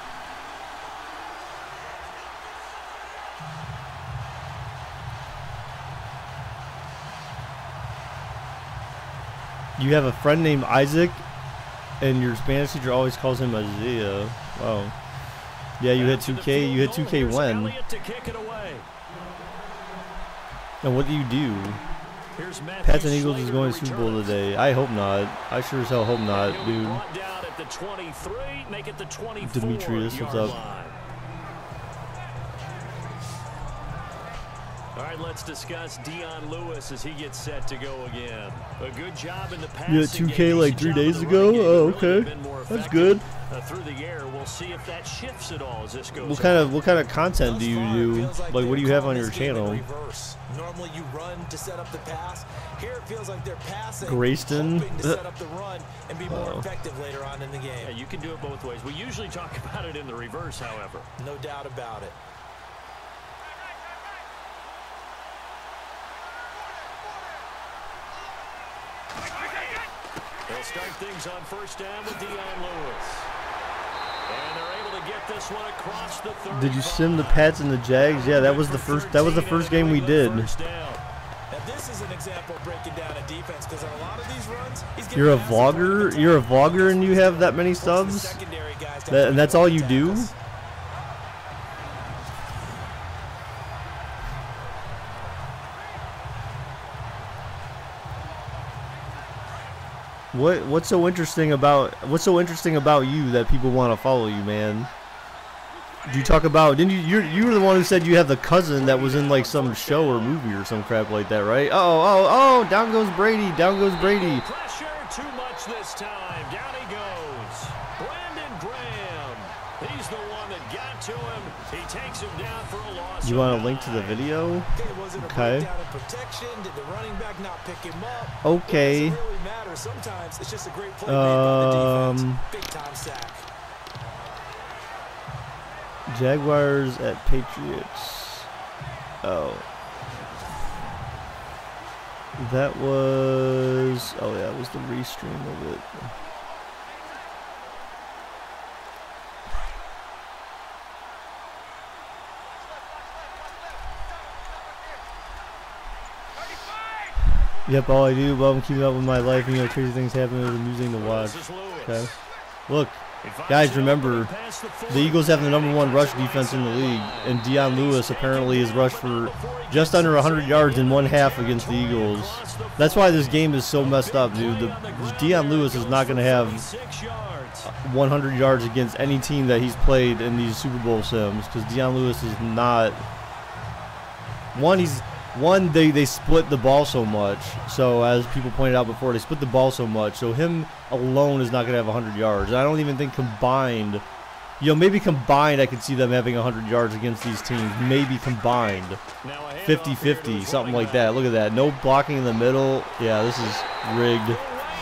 You have a friend named Isaac, and your Spanish teacher always calls him Isaiah. Wow. Yeah, you hit 2K. You hit 2K when? And what do you do? Pats and Eagles is going to Super Bowl today. I hope not. I sure as hell hope not, dude. Demetrius, what's up? All right, let's discuss Dion Lewis as he gets set to go again. A good job in the passing. You had 2K like 3 days ago? Oh, okay. That's good. Through the air, we'll see if that shifts at all as this goes. What kind of content do you do? Like, what do you have on your channel? Normally you run to set up the pass. Here it feels like they're passing, Grayston hoping to set up the run and be more effective later on in the game. Yeah, you can do it both ways. We usually talk about it in the reverse, however. No doubt about it. They'll start things on first down with Dion Lewis. And they're able to get this one across the 35. Did you sim the Pats and the Jags? Yeah, that was the first game we did. Now this is an example of breaking down a defense, because on a lot of these runs, You're a vlogger? You're a vlogger and you have that many subs? And that's all you do? What's so interesting about you that people want to follow you, man? Do you talk about? Didn't you were the one who said you have the cousin that was in like some show or movie or some crap like that, right? Oh, down goes Brady. Down goes Brady. Pressure too much this time. Down he goes. Brandon Graham. He's the one that got to him. He takes him down for a loss. You want a link to the video? Okay. Did the running back not pick him up? Okay. It doesn't really matter. Sometimes it's just a great play made by the defense. Big time sack. Jaguars at Patriots. Oh. That was... Oh, yeah, it was the restream of it. Yep, all I do, but I'm keeping up with my life, and you know, crazy things happen. It was amusing to watch. Okay. Look, guys, remember, the Eagles have the #1 rush defense in the league, and Dion Lewis apparently has rushed for just under 100 yards in one half against the Eagles. That's why this game is so messed up, dude. Dion Lewis is not going to have 100 yards against any team that he's played in these Super Bowl sims, because Dion Lewis is not... They split the ball so much. So as people pointed out before, they split the ball so much. So him alone is not going to have 100 yards. And I don't even think combined, maybe combined I could see them having 100 yards against these teams. Maybe combined. 50-50, something like that. Look at that. No blocking in the middle. Yeah, this is rigged.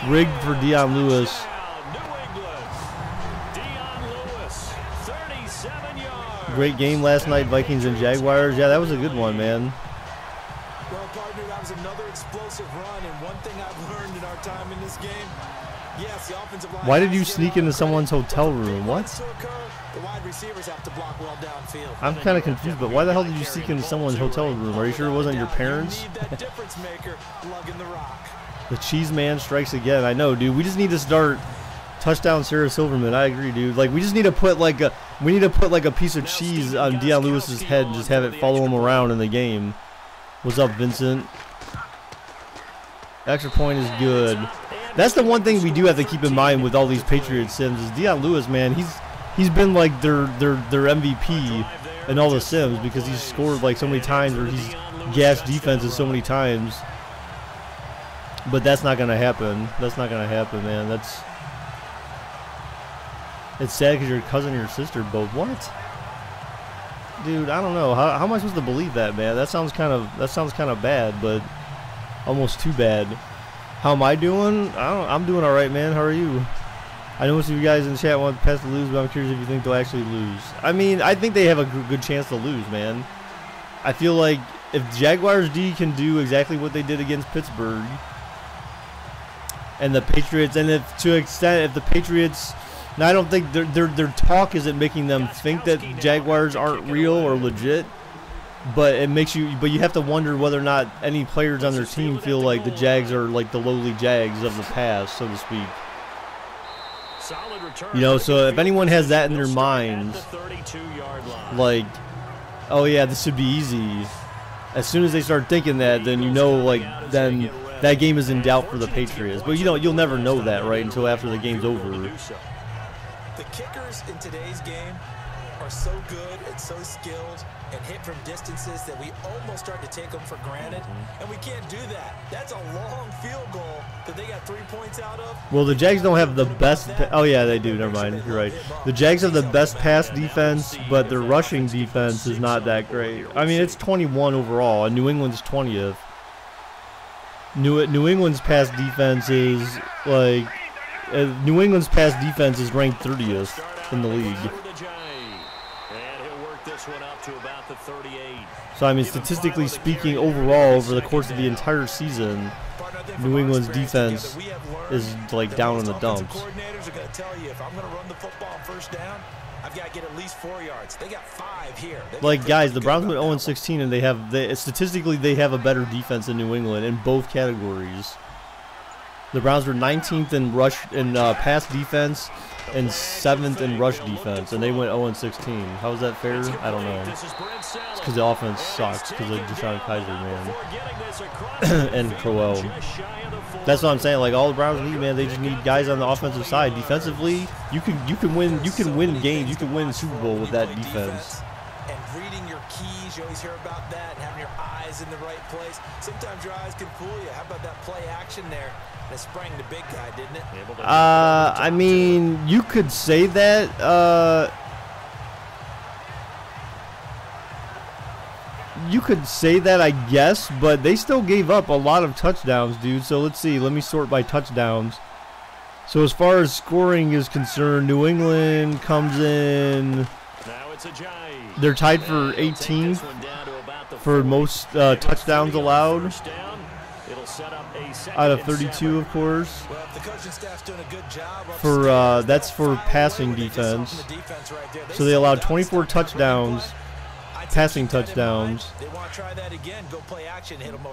Rigged for Dion Lewis. Great game last night, Vikings and Jaguars. Yeah, that was a good one, man. Well, partner, that was another explosive run, and one thing I've learned in our time in this game, yes, the offensive line. Why did you sneak into someone's hotel room? What? The wide receivers have to block well downfield. I'm kind of confused, but why the hell did you sneak into someone's hotel room? Are you sure it wasn't your parents? That difference maker lugging the rock. The cheese man strikes again. I know, dude. We just need to start touchdown Sarah Silverman. I agree, dude. Like, we just need to put like a piece of cheese on Dion Lewis's head and just have it follow him around in the game. What's up, Vincent? Extra point is good. That's the one thing we do have to keep in mind with all these Patriots sims is Dion Lewis, man. He's been like their MVP in all the sims because he's scored like so many times or he's gashed defenses so many times. But that's not gonna happen. That's not gonna happen, man. It's sad because your cousin and your sister both. What? Dude, I don't know. How am I supposed to believe that, man? That sounds kind of bad, but almost too bad. How am I doing? I'm doing all right, man. How are you? I know most of you guys in the chat want the Pats to lose, but I'm curious if you think they'll actually lose. I mean, I think they have a good chance to lose, man. I feel like if Jaguars D can do exactly what they did against Pittsburgh, and the Patriots, and if the Patriots, now I don't think their talk isn't making them think that Jaguars aren't real or legit, but it makes you, but you have to wonder whether or not any players on their team feel like the Jags are like the lowly Jags of the past, so to speak. You know, so if anyone has that in their minds, like, oh yeah, this should be easy, as soon as they start thinking that, then you know, like, then that game is in doubt for the Patriots. But you know, you'll never know that, right, until after the game's over. The kickers in today's game are so good and so skilled and hit from distances that we almost start to take them for granted, and we can't do that. That's a long field goal that they got 3 points out of. Well, the Jags don't have the best. Oh yeah, they do. Never mind. You're right. The Jags have the best pass defense, but their rushing defense is not that great. I mean, it's 21 overall, and New England's 20th. New England's pass defense is like New England's pass defense is ranked 30th in the league. So I mean, statistically speaking, overall over the course of the entire season, New England's defense is like down in the dumps. Coordinators are going to tell you, if I'm going to run the football on first down, I've got to get at least 4 yards. They got 5 here. Like, guys, the Browns went 0-16, and statistically they have a better defense than New England in both categories. The Browns were 19th in pass defense and 7th in rush defense, and they went 0-16. How is that fair? I don't know. It's because the offense sucks because of Deshaun Kaiser, man, and Crowell. That's what I'm saying. Like, all the Browns need, man, they just need guys on the offensive side. Defensively, you can win games. You can win Super Bowl with that defense. And reading your keys, you always hear about that, and having your eyes in the right place. Sometimes your eyes can fool you. How about that play action there? That sprang the big guy, didn't it? I mean, you could say that. You could say that, I guess, but they still gave up a lot of touchdowns, dude. So let's see. Let me sort by touchdowns. So as far as scoring is concerned, New England comes in. They're tied for 18th for most touchdowns allowed. Out of 32, of course. For that's for passing defense. So they allowed 24 touchdowns, passing touchdowns.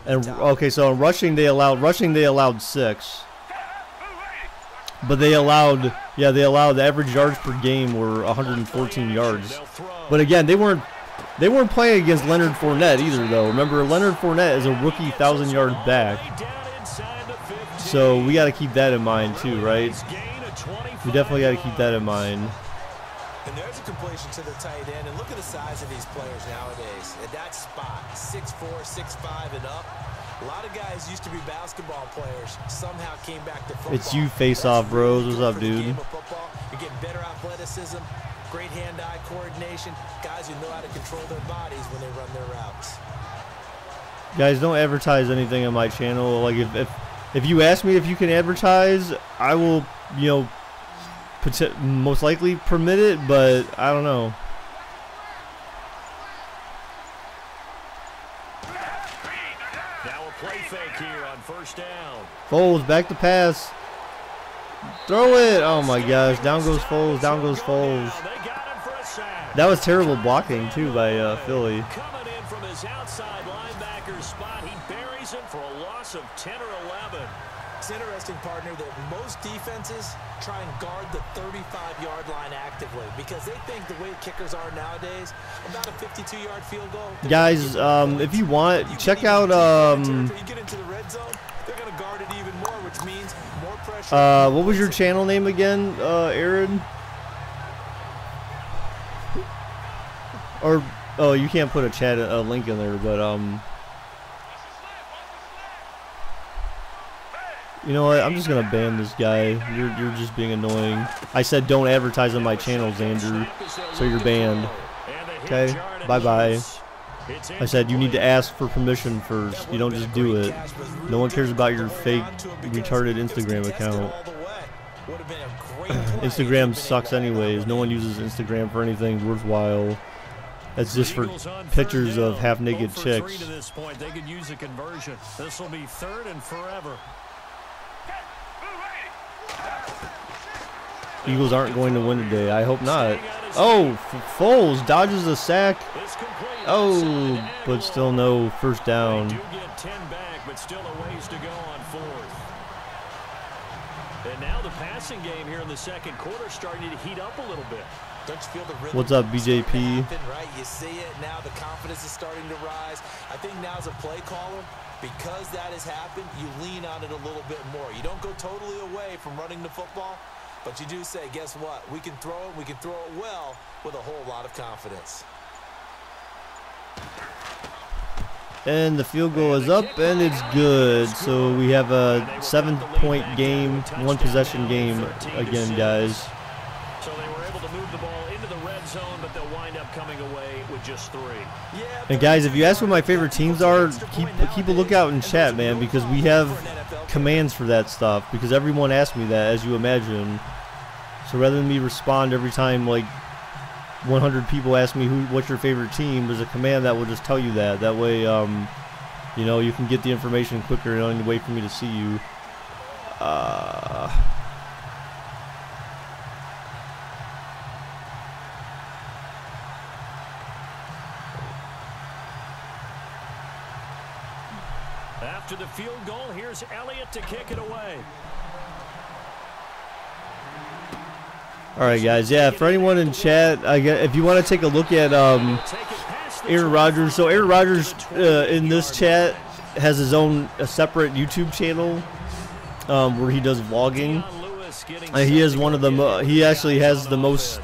And okay, so in rushing they allowed 6. But they allowed the average yards per game were 114 yards. But again, they weren't playing against Leonard Fournette either, though. Remember, Leonard Fournette is a rookie 1,000-yard back. So we got to keep that in mind too, right? We definitely got to keep that in mind. And there's a completion to the tight end, and look at the size of these players nowadays. At that spot, 6'4", 6'5", and up. A lot of guys used to be basketball players. Somehow came back to football. It's you, face-off bros. What's up, dude? You're getting better athleticism, great hand-eye coordination. Guys who know how to control their bodies when they run their routes. Guys, don't advertise anything on my channel. Like, if you ask me if you can advertise, I will, you know, most likely permit it, but I don't know. Now a play fake here on first down. Foles back to pass. Throw it. Oh my gosh. Down goes Foles. Down goes Foles. That was terrible blocking too by Philly. Coming in from his outside linebacker spot, he buries him for a loss of 10 or 11. It's interesting, partner, that most defenses try and guard the 35-yard line actively because they think the way kickers are nowadays, about a 52-yard field goal. Guys, if you want, check out you get into the red zone, they're going to guard it even more, which means more pressure. What was your channel name again, Aaron? Or oh, you can't put a link in there, but you know what? I'm just gonna ban this guy. You're just being annoying. I said don't advertise on my channels, Andrew, so you're banned. Okay, bye bye. I said you need to ask for permission first. You don't just do it. No one cares about your fake, retarded Instagram account. Instagram sucks anyways. No one uses Instagram for anything worthwhile. That's just for pictures of half-naked chicks. To this point, they could use a conversion. This will be 3rd and forever. Eagles aren't going to win today. I hope not. Oh, Foles dodges a sack. Oh, but still no first down. They do get 10 back, but still a ways to go on 4th. And now the passing game here in the second quarter starting to heat up a little bit. Don't you feel the rhythm? What's up, BJP? Right, you see it now. The confidence is starting to rise. I think now as a play caller, because that has happened, you lean on it a little bit more. You don't go totally away from running the football, but you do say, guess what? We can throw it. We can throw it well with a whole lot of confidence. And the field goal is up, and it's good. So we have a 7-point game, 1-possession game again, guys. So they were able to move the ball into the red zone, but they'll wind up coming away with just 3. And guys, if you ask what my favorite teams are, keep a lookout in chat, man, because we have commands for that stuff. Because everyone asks me that, as you imagine. So rather than me respond every time, like 100 people ask me what's your favorite team, there's a command that will just tell you that. That way, you know, you can get the information quicker and only wait for me to see you. After the field goal, here's Elliott to kick it away. All right, guys. Yeah, for anyone in chat, if you want to take a look at Aaron Rodgers. So Aaron Rodgers in this chat has his own separate YouTube channel where he does vlogging. He is one of the. He actually has the most.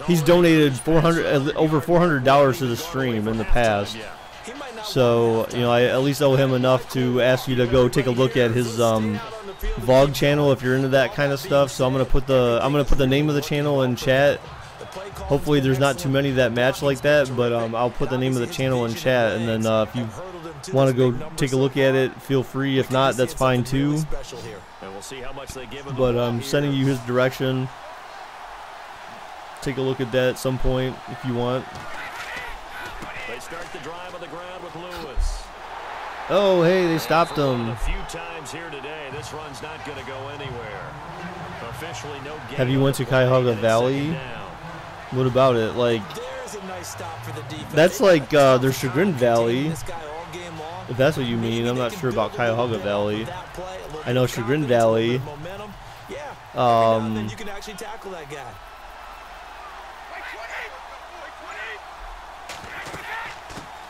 He's donated over $400 to the stream in the past. So, you know, I at least owe him enough to ask you to go take a look at his vlog channel if you're into that kind of stuff. So I'm gonna put the name of the channel in chat. Hopefully there's not too many that match like that, but I'll put the name of the channel in chat, and then if you want to go take a look at it, feel free. If not, that's fine too. But I'm sending you his direction. Take a look at that at some point if you want. They start the drive on the ground with Lewis. Oh, hey, they stopped him. A few times here today, this run's not going to go anywhere. Officially no game. Have you went to Cuyahoga Valley? What about it? Like, that's like their Chagrin Valley. If that's what you mean, I'm not sure about Cuyahoga Valley. I know Chagrin Valley. You can actually tackle that guy.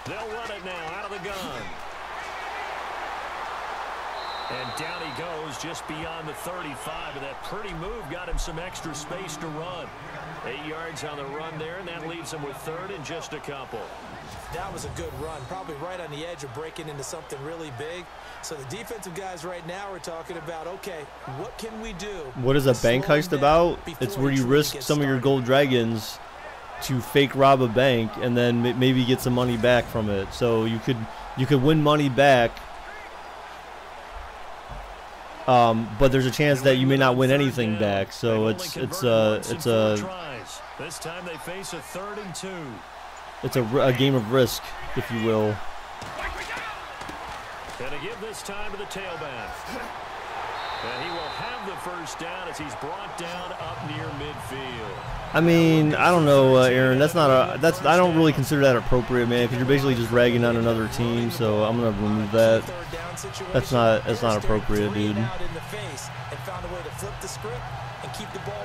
They'll run it now out of the gun. And down he goes just beyond the 35. And that pretty move got him some extra space to run. 8 yards on the run there, and that leaves him with 3rd and just a couple. That was a good run, probably right on the edge of breaking into something really big. So the defensive guys right now are talking about, okay, what can we do? What is a bank heist about? It's where you risk some of your gold dragons to fake rob a bank and then maybe get some money back from it. So you could win money back, but there's a chance that you may not win anything back. So it's a this time they face a 3rd and 2. It's a game of risk, if you will. And to give this time to the tailback. And he will have the first down as he's brought down up near midfield. I mean, I don't know, Aaron. I don't really consider that appropriate, man, because you're basically just ragging on another team. So I'm gonna remove that. That's not appropriate, dude.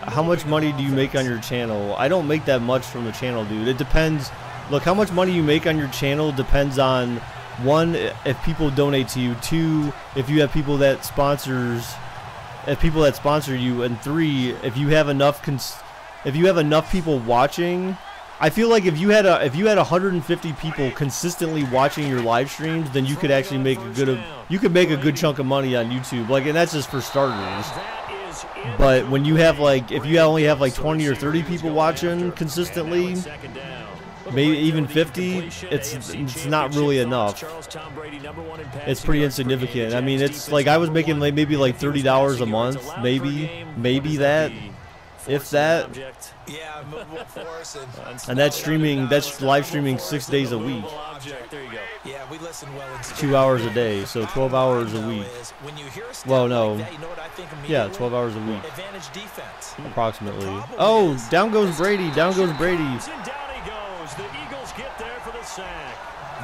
How much money do you make on your channel? I don't make that much from the channel, dude. It depends. Look, how much money you make on your channel depends on, 1, if people donate to you, 2, if you have people that sponsor you, and 3, if you have enough people watching. I feel like if you had 150 people consistently watching your live streams, then you could actually make a good chunk of money on YouTube. Like, and that's just for starters. But when you have if you only have 20 or 30 people watching consistently, maybe even 50, it's not really enough. It's pretty insignificant. I mean, it's like I was making maybe $30 a month, maybe that. If that. Yeah, movable force And that's streaming. That's live streaming 6 days a week. There you go. Yeah, we listen well. 2 hours a day, so 12 hours a week. Well, no. Yeah, 12 hours a week. Advantage defense. Approximately. Oh, down goes Brady. Down goes Brady. And down he goes. The Eagles get there for the sack.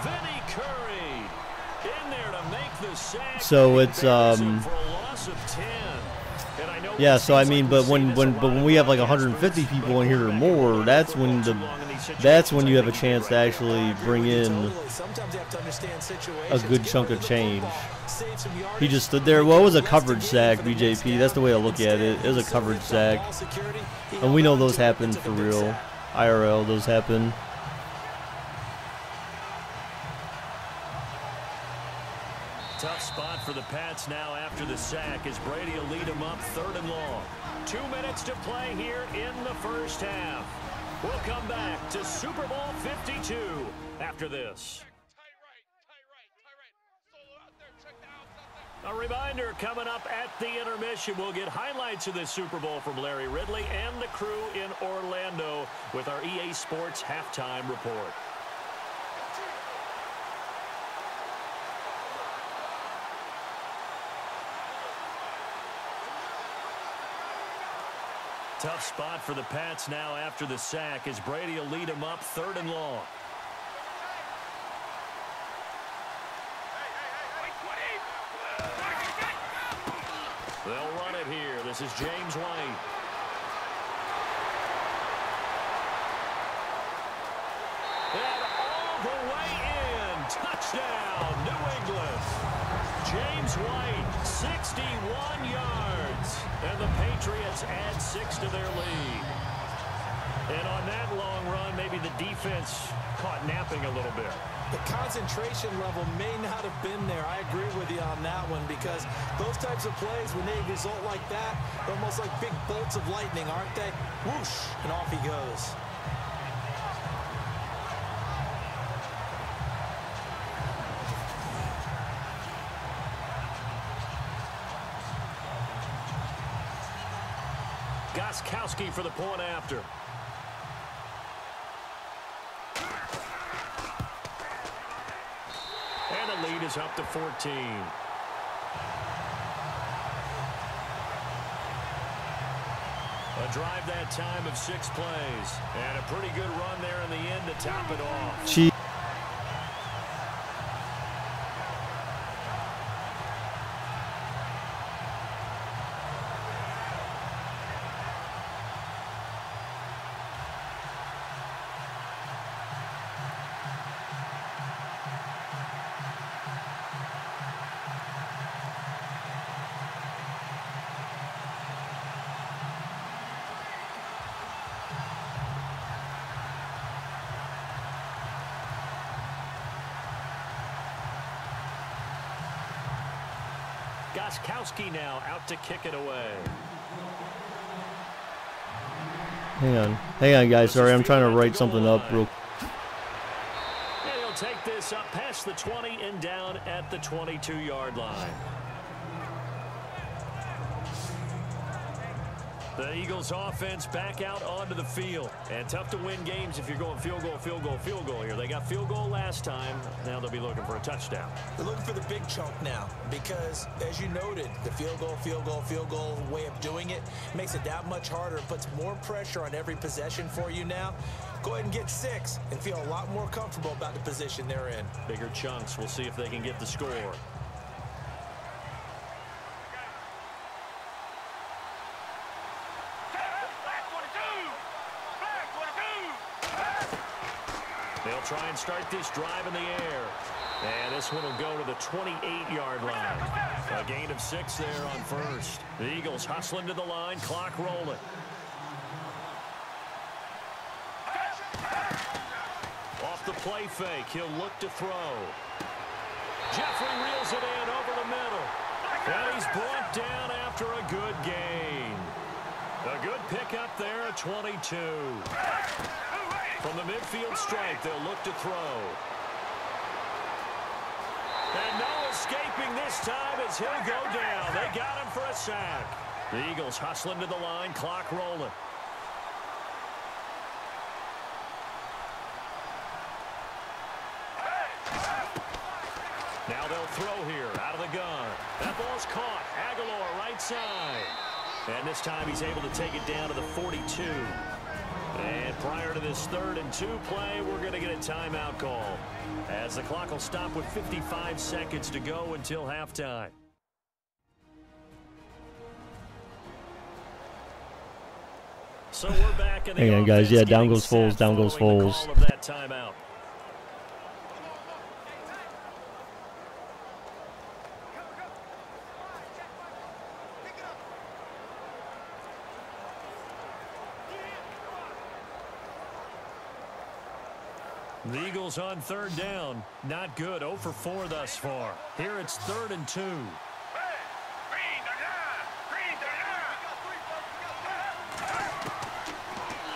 Vinny Curry in there to make the sack. So it's yeah, so I mean, but when we have like 150 people in here or more, that's when you have a chance to actually bring in a good chunk of change. He just stood there. Well, it was a coverage sack, BJP. That's the way I look at it. It was a coverage sack, and we know those happen for real. IRL, those happen. Tough spot for the Pats now after the sack as Brady will lead them up 3rd and long. 2 minutes to play here in the first half. We'll come back to Super Bowl 52 after this. A reminder coming up at the intermission, we'll get highlights of this Super Bowl from Larry Ridley and the crew in Orlando with our EA Sports halftime report. Tough spot for the Pats now after the sack as Brady will lead them up 3rd and long. They'll run it here. This is James White. And all the way in. Touchdown, New England. James White, 61 yards. And the Patriots add 6 to their lead. And on that long run, maybe the defense caught napping a little bit. The concentration level may not have been there. I agree with you on that one because those types of plays, when they result like that, they're almost like big bolts of lightning, aren't they? Whoosh, and off he goes. Gostkowski for the point after. And the lead is up to 14. A drive that time of 6 plays. And a pretty good run there in the end to top it off. Gostkowski now out to kick it away. Hang on, guys. Sorry, I'm trying to write something up real quick. And he'll take this up past the 20 and down at the 22-yard line. The Eagles offense back out onto the field. And tough to win games if you're going field goal, field goal, field goal here. They got field goal last time. Now they'll be looking for a touchdown. They're looking for the big chunk now because, as you noted, the field goal, field goal, field goal way of doing it makes it that much harder. It puts more pressure on every possession for you now. Go ahead and get 6 and feel a lot more comfortable about the position they're in. Bigger chunks. We'll see if they can get the score. They'll try and start this drive in the air. And this one will go to the 28-yard line. A gain of 6 there on first. The Eagles hustling to the line, clock rolling. Off the play fake, he'll look to throw. Jeffrey reels it in over the middle. And he's brought down after a good gain. A good pickup there at 22. From the midfield strike, they'll look to throw. And no escaping this time as he'll go down. They got him for a sack. The Eagles hustling to the line, clock rolling. Now they'll throw here out of the gun. That ball's caught. Aguilar right side. And this time he's able to take it down to the 42. And prior to this 3rd and 2 play, we're going to get a timeout call, as the clock will stop with 55 seconds to go until halftime. So we're back in the Hang on, guys. Yeah, down goes Foles. Down goes Foles. That timeout. The Eagles on 3rd down. Not good. 0 for 4 thus far. Here it's 3rd and 2.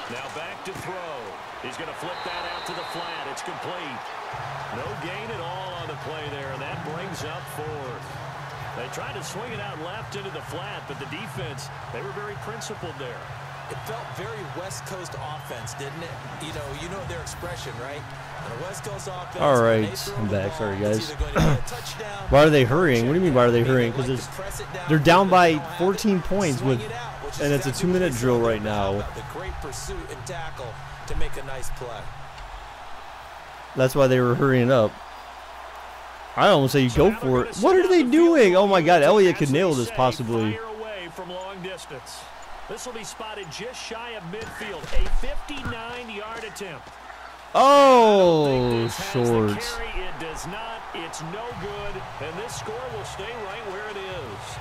Now back to throw. He's going to flip that out to the flat. It's complete. No gain at all on the play there, and that brings up 4th. They tried to swing it out left into the flat, but the defense, they were very principled there. It felt very West Coast offense, didn't it? You know their expression, right? And a West Coast offense. All right, I'm back. Sorry, guys. Why are they hurrying? What do you mean, why are they hurrying? Because they're down by 14 points and it's a 2-minute drill right now. The great pursuit and tackle to make a nice play. That's why they were hurrying up. I almost say you go for it. What are they doing? Oh my God, Elliott could nail this possibly. From long distance. This will be spotted just shy of midfield. A 59-yard attempt. Oh, short. It does not. It's no good. And this score will stay right where it is.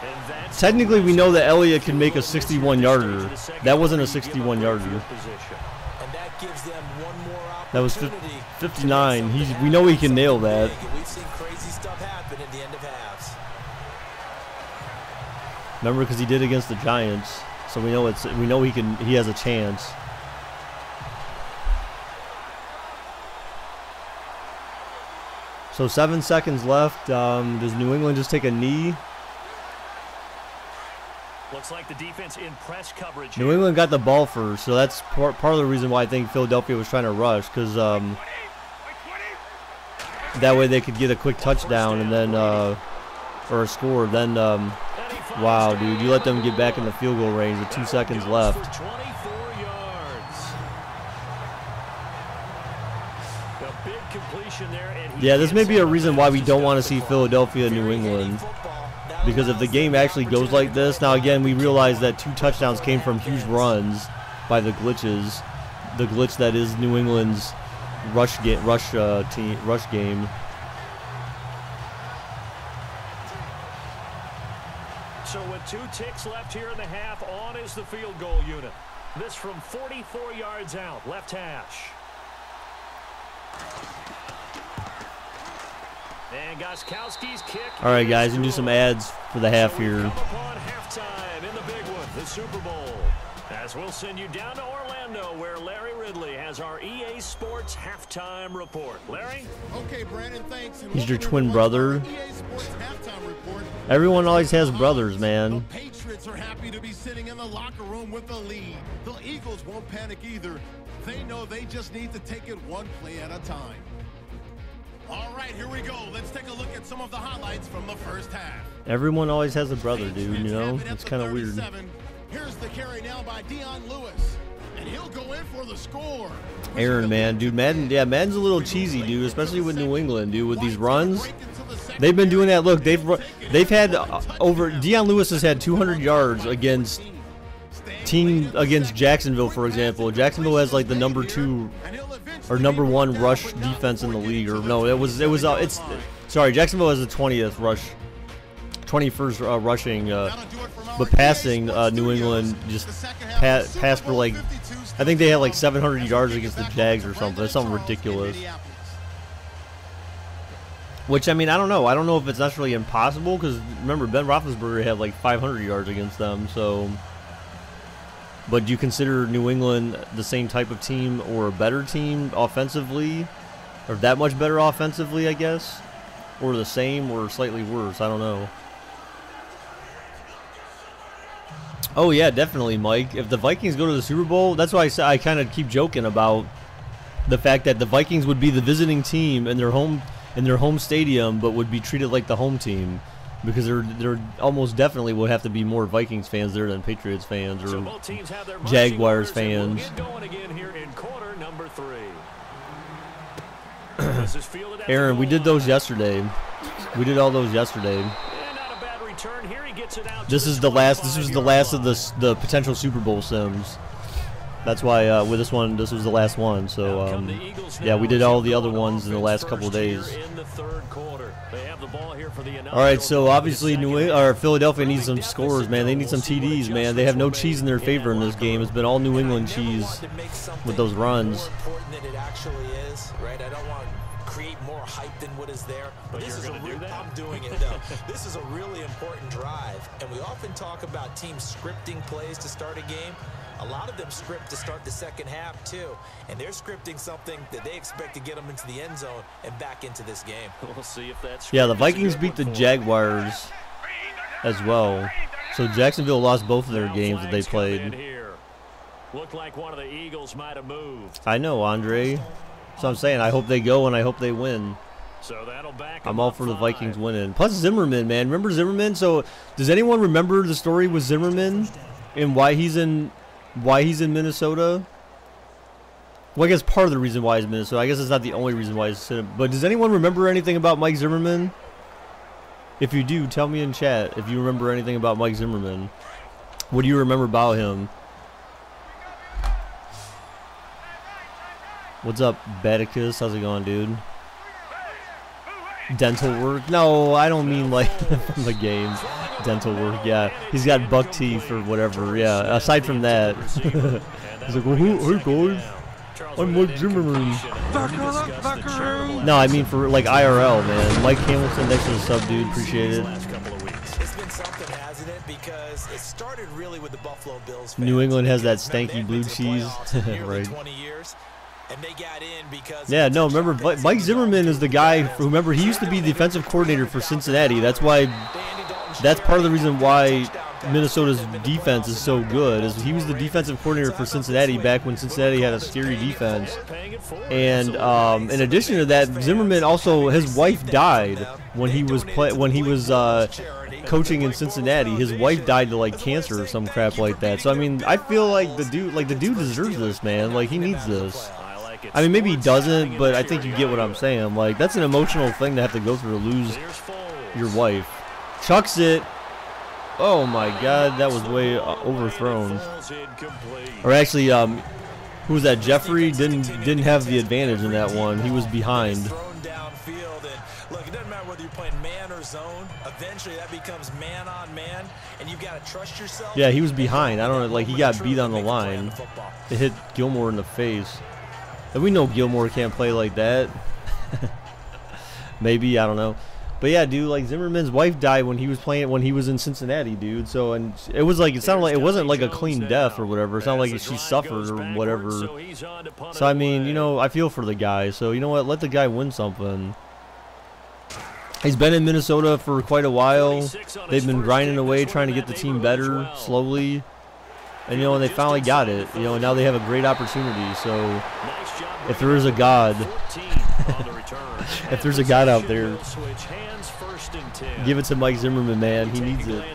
And that's technically, we know that Elliott can make a 61-yarder. That wasn't a 61-yarder. And that gives them one more opportunity. That was 59. We know he can nail that. We've seen crazy stuff happen at the end of halves. Remember, because he did against the Giants, so we know he has a chance. So 7 seconds left. Does New England just take a knee? Looks like the defense in press coverage. New England got the ball first, so that's part of the reason why I think Philadelphia was trying to rush, because that way they could get a quick touchdown and then or a score. Then wow, dude, you let them get back in the field goal range with 2 seconds left. 24 yards. A big completion there, and yeah, this may be a reason why we don't want to see Philadelphia New England. Because if the game actually goes like this, now again, we realize that 2 touchdowns came from huge runs by the glitches. The glitch that is New England's rush game. So with 2 ticks left here in the half, on is the field goal unit. This from 44 yards out, left hash. And Gostkowski's kick. All right, guys, we can do some ads for the half here. Come upon halftime in the big one, the Super Bowl. As we'll send you down to Orlando, where Larry Ridley has our EA Sports halftime report. Larry? Okay, Brandon, thanks. And He's your welcome twin everyone to brother. our EA Sports halftime report. Everyone always has brothers, man. The Patriots are happy to be sitting in the locker room with the lead. The Eagles won't panic either. They know they just need to take it one play at a time. All right, here we go. Let's take a look at some of the highlights from the first half. Everyone always has a brother, dude, you know? It's kind of weird. Here's the carry now by Dion Lewis, and he'll go in for the score. Aaron, man, dude, Madden's a little cheesy, dude, especially with New England, dude, with these runs. They've been doing that. Look, they've had Dion Lewis has had 200 yards against Jacksonville, for example. Jacksonville has like the number 2 or number 1 rush defense in the league, or no, sorry, Jacksonville has the 21st rushing, but passing, New England just passed for like, I think they had like 700 yards against the Jags or something. It's something ridiculous. Which, I mean, I don't know if it's necessarily impossible, because remember, Ben Roethlisberger had like 500 yards against them, so. But do you consider New England the same type of team or a better team offensively? Or that much better offensively, I guess? Or the same or slightly worse? I don't know. Oh, yeah, definitely, Mike. If the Vikings go to the Super Bowl, that's why I kind of keep joking about the fact that the Vikings would be the visiting team in their home in their home stadium, but would be treated like the home team. Because there almost definitely would have to be more Vikings fans there than Patriots fans or Jaguars fans. Aaron, we did those yesterday. We did all those yesterday. This is the last. This was the last of the potential Super Bowl sims. That's why with this one, this was the last one. So yeah, we did all the other ones in the last couple of days. All right, so obviously Philadelphia needs some scores, man. They need some TDs, man. They have no cheese in their favor in this game. It's been all New England cheese with those runs. Create more hype than what is there. But this is I'm doing it though. This is a really important drive, and we often talk about teams scripting plays to start a game. A lot of them script to start the second half too, and they're scripting something that they expect to get them into the end zone and back into this game. We'll see if that's the Vikings beat the Jaguars as well. So Jacksonville lost both of their games that they played. Looked like one of the Eagles might have moved. I know, Andre. So I'm saying I hope they go and I hope they win. So that'll back I'm all for the Vikings winning. Plus Zimmerman, man. Remember Zimmerman? So does anyone remember the story with Zimmerman and why he's in Minnesota? Well, I guess part of the reason why he's in Minnesota. I guess it's not the only reason why he's in. But does anyone remember anything about Mike Zimmerman? If you do, tell me in chat if you remember anything about Mike Zimmerman. What do you remember about him? What's up, Baticus? How's it going, dude? Dental work? No, I don't mean like from the game. Dental work, yeah. He's got buck teeth or whatever, yeah. Aside from that. He's like, well, hey guys, I'm Mike Zimmerman. No, I mean for like IRL, man. Mike Hamilton, thanks for the sub, dude. Appreciate it. It's been something, hasn't it? Because it started really with the Buffalo Bills fans. New England has that stanky blue cheese. Right. 20 years. And they got in because no, remember, Mike Zimmerman is the guy, remember, he used to be the defensive coordinator for Cincinnati. That's part of the reason why Minnesota's defense is so good, is he was the defensive coordinator for Cincinnati back when Cincinnati had a scary defense. And in addition to that, Zimmerman also, his wife died when he was coaching in Cincinnati. His wife died to like cancer or some crap like that. So I mean, I feel like the dude deserves this, man. Like he needs this. I mean, maybe he doesn't, but I think you get what I'm saying. Like, that's an emotional thing to have to go through to lose your wife. Chucks it. Oh, my God. That was way overthrown. Or actually, who was that? Jeffrey didn't have the advantage in that one. He was behind. Look, it doesn't matter whether you're playing man or zone. Eventually, that becomes man on man, and you've got to trust yourself. Yeah, he was behind. I don't know. Like, he got beat on the line. It hit Gilmore in the face. And we know Gilmore can't play like that. Maybe, I don't know. But yeah, dude, like Zimmerman's wife died when he was in Cincinnati, dude. So, and it was like, it sounded like it wasn't like a clean death or whatever. It sounded like she suffered or whatever. So I mean, you know, I feel for the guy. So you know what? Let the guy win something. He's been in Minnesota for quite a while. They've been grinding away, trying to get the team better slowly. And, you know, and they finally got it. You know, and now they have a great opportunity. So, if there is a God, if there's a God out there, give it to Mike Zimmerman, man. He needs it.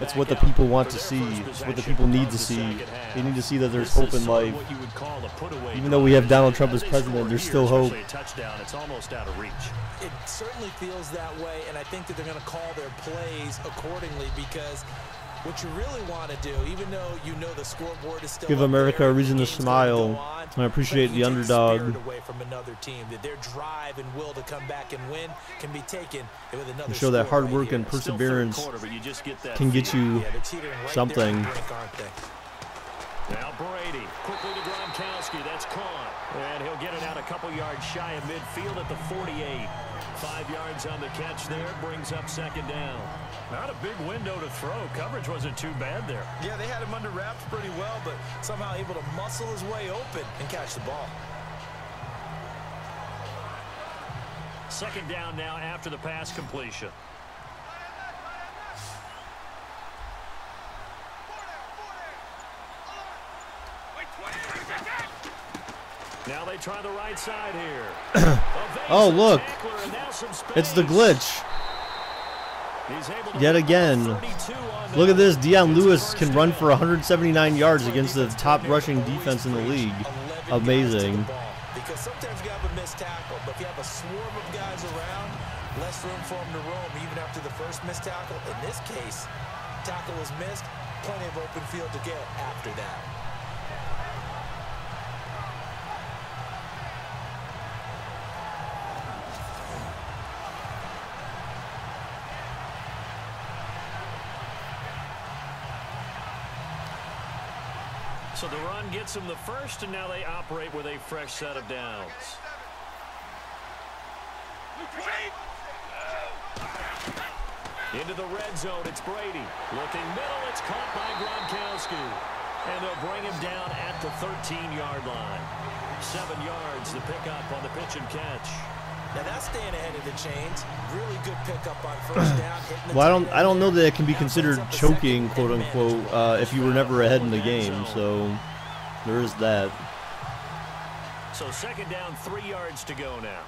That's what the people want to see. It's what the people need to see. They need to see that there's hope in life. Even though we have Donald Trump as president, there's still hope. It certainly feels that way, and I think that they're going to call their plays accordingly because what you really want to do, even though you know the scoreboard is still give America a reason to smile. I appreciate the underdog. Away from another team, that their drive and will to come back and win can be taken with another. And show that hard work and perseverance can get you something. Now Brady, quickly to Gronkowski, that's caught. And he'll get it out a couple yards shy of midfield at the 48. 5 yards on the catch there, brings up second down. Not a big window to throw. Coverage wasn't too bad there. Yeah, they had him under wraps pretty well, but somehow able to muscle his way open and catch the ball. Second down now after the pass completion. Now they try the right side here. Oh, look. It's the glitch. Yet again. Look at this. Dion Lewis can run for 179 yards against the top rushing defense in the league. Amazing. Because sometimes you have a missed tackle, but if you have a swarm of guys around, less room for them to roam even after the first missed tackle. In this case, tackle was missed, plenty of open field to get after that. So the run gets them the first, and now they operate with a fresh set of downs. Into the red zone, it's Brady. Looking middle, it's caught by Gronkowski. And they'll bring him down at the 13-yard line. 7 yards, the pickup on the pitch and catch. Now that's staying ahead of the chains. Really good pickup on first down. Well, I don't know that it can be considered choking, quote unquote, if you were never ahead in the game. So there is that. So second down, 3 yards to go now.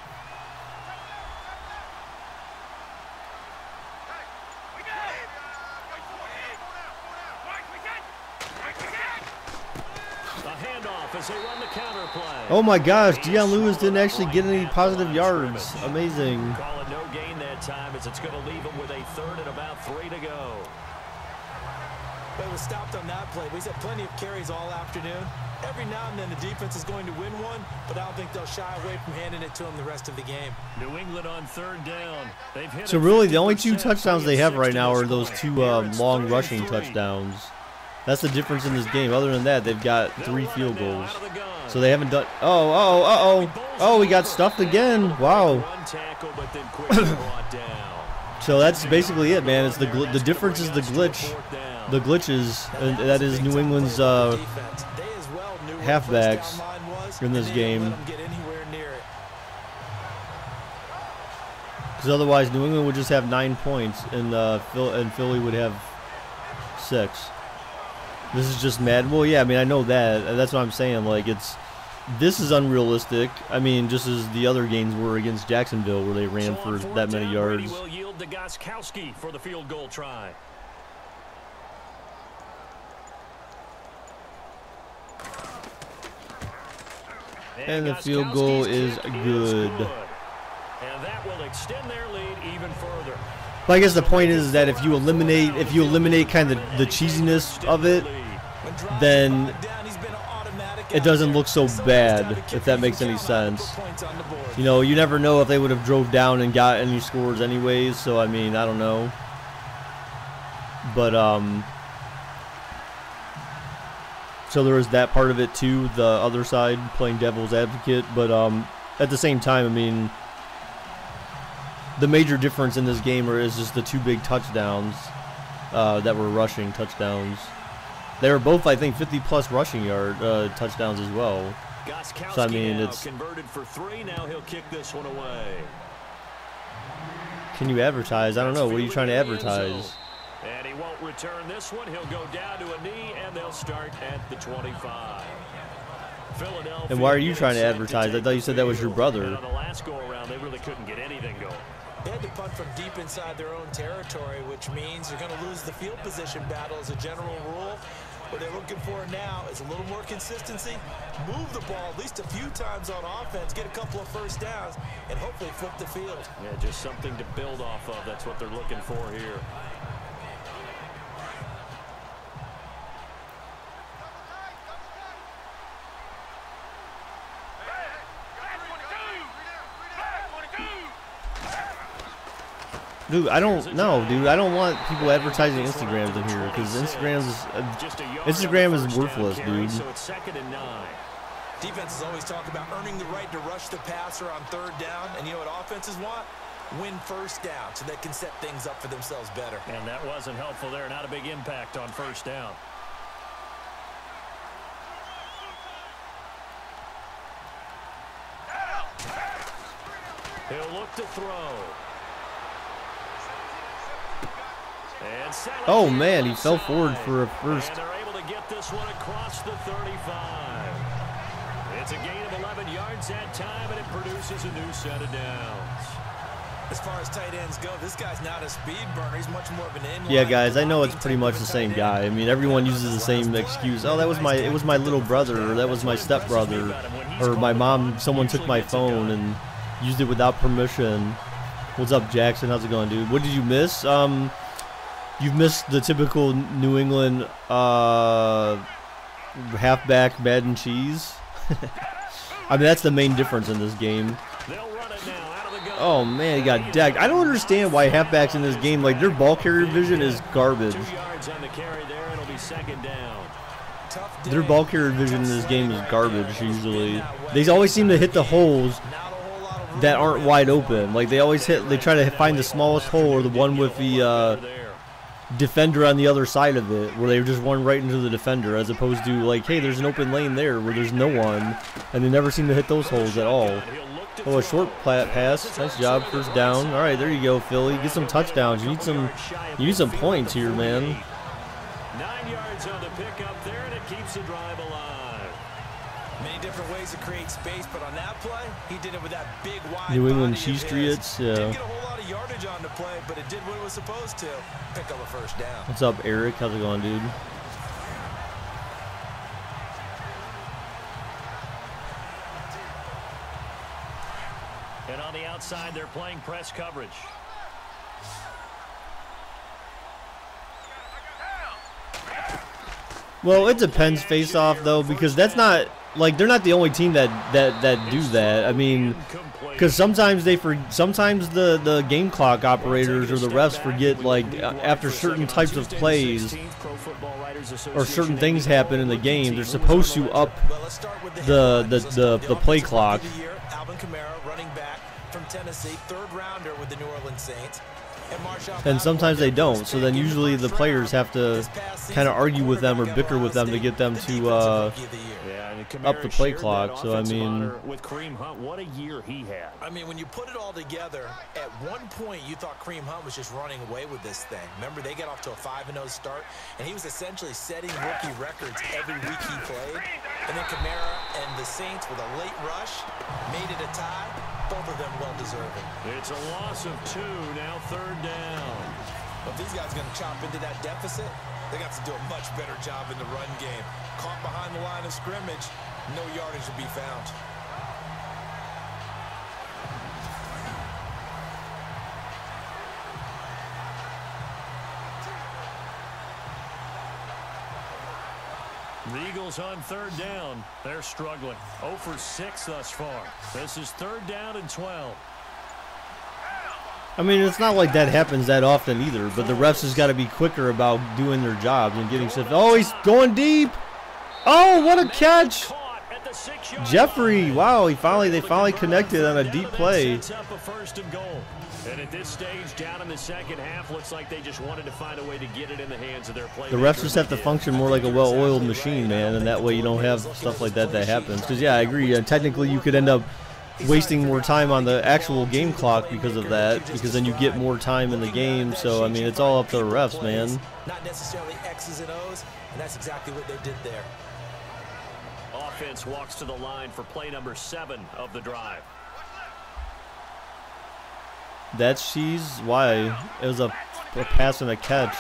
As they run the counter play. Oh my gosh, Dion Lewis didn't actually get any positive yards. Amazing. Call it no gain that time as it's going to leave him with a third and about 3 to go. But it was stopped on that play. He's had plenty of carries all afternoon. Every now and then the defense is going to win one, but I don't think they'll shy away from handing it to him the rest of the game. New England on third down. They've hit so really the only 2 touchdowns they have right now are those 2 long rushing touchdowns. That's the difference in this game. Other than that, they've got 3 field goals. So they haven't done. Oh, we got stuffed again. Wow. So that's basically it, man. It's the difference is the glitch. The glitches, and that is New England's halfbacks in this game. Because otherwise, New England would just have 9 points, and Philly would have 6. This is just mad. Well, yeah, I mean, I know that. That's what I'm saying. Like, this is unrealistic. I mean, just as the other games were against Jacksonville, where they ran for that many yards. Will yield to Gronkowski for the field goal try. And the field goal is good. And that will extend their lead even further. But I guess the point is that if you eliminate kind of the cheesiness of it, then it doesn't look so bad, if that makes any sense. You know, you never know if they would have drove down and got any scores anyways, so I mean, I don't know. But so there is that part of it too, the other side playing devil's advocate, but at the same time, I mean, the major difference in this game is just the 2 big touchdowns that were rushing touchdowns. They were both, I think, 50-plus rushing yard touchdowns as well. So I mean, it's converted for 3. Now he'll kick this one away. Can you advertise? I don't know. What are you trying to advertise? And he won't return this one. He'll go down to a knee, and they'll start at the 25. Philadelphia. And why are you trying to advertise? I thought you said that was your brother. On the last go-around, they really couldn't get anything going. They had to punt from deep inside their own territory, which means you're going to lose the field position battle as a general rule. What they're looking for now is a little more consistency, move the ball at least a few times on offense, get a couple of first downs, and hopefully flip the field. Yeah, just something to build off of. That's what they're looking for here. Dude, I don't know, dude. I don't want people advertising Instagrams in here because Instagram is worthless, dude. So it's 2nd and 9. Defenses always talk about earning the right to rush the passer on 3rd down, and you know what offenses want? Win first down so they can set things up for themselves better. And that wasn't helpful there. Not a big impact on 1st down. He'll look to throw. Oh man, he fell forward for a first. And they're able to get this one across the 35. That's a gain of 11 yards that time, and it produces a new set of downs. As far as tight ends go, this guy's not a speed burner. He's much more of an inline. Yeah, guys, I know it's pretty much the same guy. I mean, everyone uses the same excuse. Oh, it was my little brother, or that was my stepbrother, or my mom. Someone took my phone and used it without permission. What's up, Jackson? How's it going, dude? What did you miss? You've missed the typical New England halfback mac and cheese. I mean, that's the main difference in this game. Oh man, he got decked. I don't understand why halfbacks in this game, like, their ball carrier vision is garbage. 2 yards on the carry there, it'll be second down. Their ball carrier vision in this game is garbage usually. They always seem to hit the holes that aren't wide open. Like, they try to find the smallest hole, or the one with the defender on the other side of it, where they just run right into the defender, as opposed to, like, hey, there's an open lane there where there's no one, and they never seem to hit those holes at all. Oh, a short pass. Nice job. First down. All right, there you go, Philly. Get some touchdowns. You need some points here, man. 9 yards on the pickup there, and it keeps the drive alive. Many different ways to create space, but on that play, he did it with that big wide New England body of his. Cheestriots. Yeah. Didn't get a whole lot of yardage on the play, but it did what it was supposed to. Pick up a first down. What's up, Eric? How's it going, dude? And on the outside, they're playing press coverage. Well, it depends face-off, though, because that's not, like, they're not the only team that do that. I mean, because sometimes the game clock operators or the refs forget, like, after certain types of plays or certain things happen in the game, they're supposed to up the play clock. Tennessee, third rounder with the New Orleans Saints. And sometimes they don't, so then usually the players have to kind of argue with them or bicker with them to get them to up the play clock. So I mean, with Kareem Hunt, what a year he had. I mean, when you put it all together, at one point you thought Kareem Hunt was just running away with this thing. Remember, they got off to a 5-0 start, and he was essentially setting rookie records every week he played. And then Kamara and the Saints with a late rush made it a tie. Both of them well-deserving. It's a loss of 2, now third down. But these guys are going to chop into that deficit. They got to do a much better job in the run game. Caught behind the line of scrimmage, no yardage to be found. The Eagles on third down. They're struggling. 0 for 6 thus far. This is third down and 12. I mean, it's not like that happens that often either, but the refs has got to be quicker about doing their jobs and getting stuff. Oh, he's going deep. Oh, what a catch. Jeffrey, wow, they finally connected on a deep play. And at this stage, down in the second half, looks like they just wanted to find a way to get it in the hands of their playmakers. The refs just have to function more like a well-oiled machine, man, and that way you don't have stuff like that happens. Because, yeah, I agree. Technically, you could end up wasting more time on the actual game clock because of that, because then you get more time in the game. So, I mean, it's all up to the refs, man. Not necessarily X's and O's, and that's exactly what they did there. Offense walks to the line for play number 7 of the drive. That's cheese. Why? It was a pass and a catch,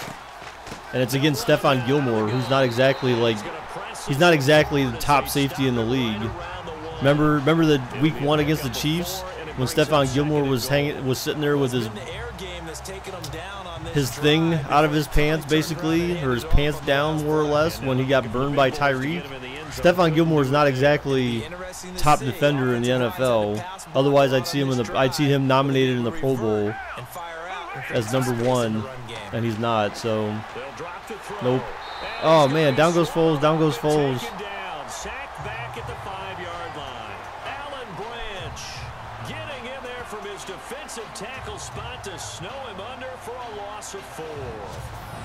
and it's against Stephon Gilmore, who's not exactly he's not exactly the top safety in the league. Remember the week 1 against the Chiefs when Stephon Gilmore was sitting there with his thing out of his pants, basically, or his pants down more or less, when he got burned by Tyreek. Stephon Gilmore is not exactly top defender in the NFL. Otherwise, I'd see him nominated in the Pro Bowl as number 1, and he's not. So, nope. Oh man, down goes Foles. Down goes Foles. Sacked back at the 5-yard line. Alan Branch getting in there from his defensive tackle spot to snow him under for a loss of 4.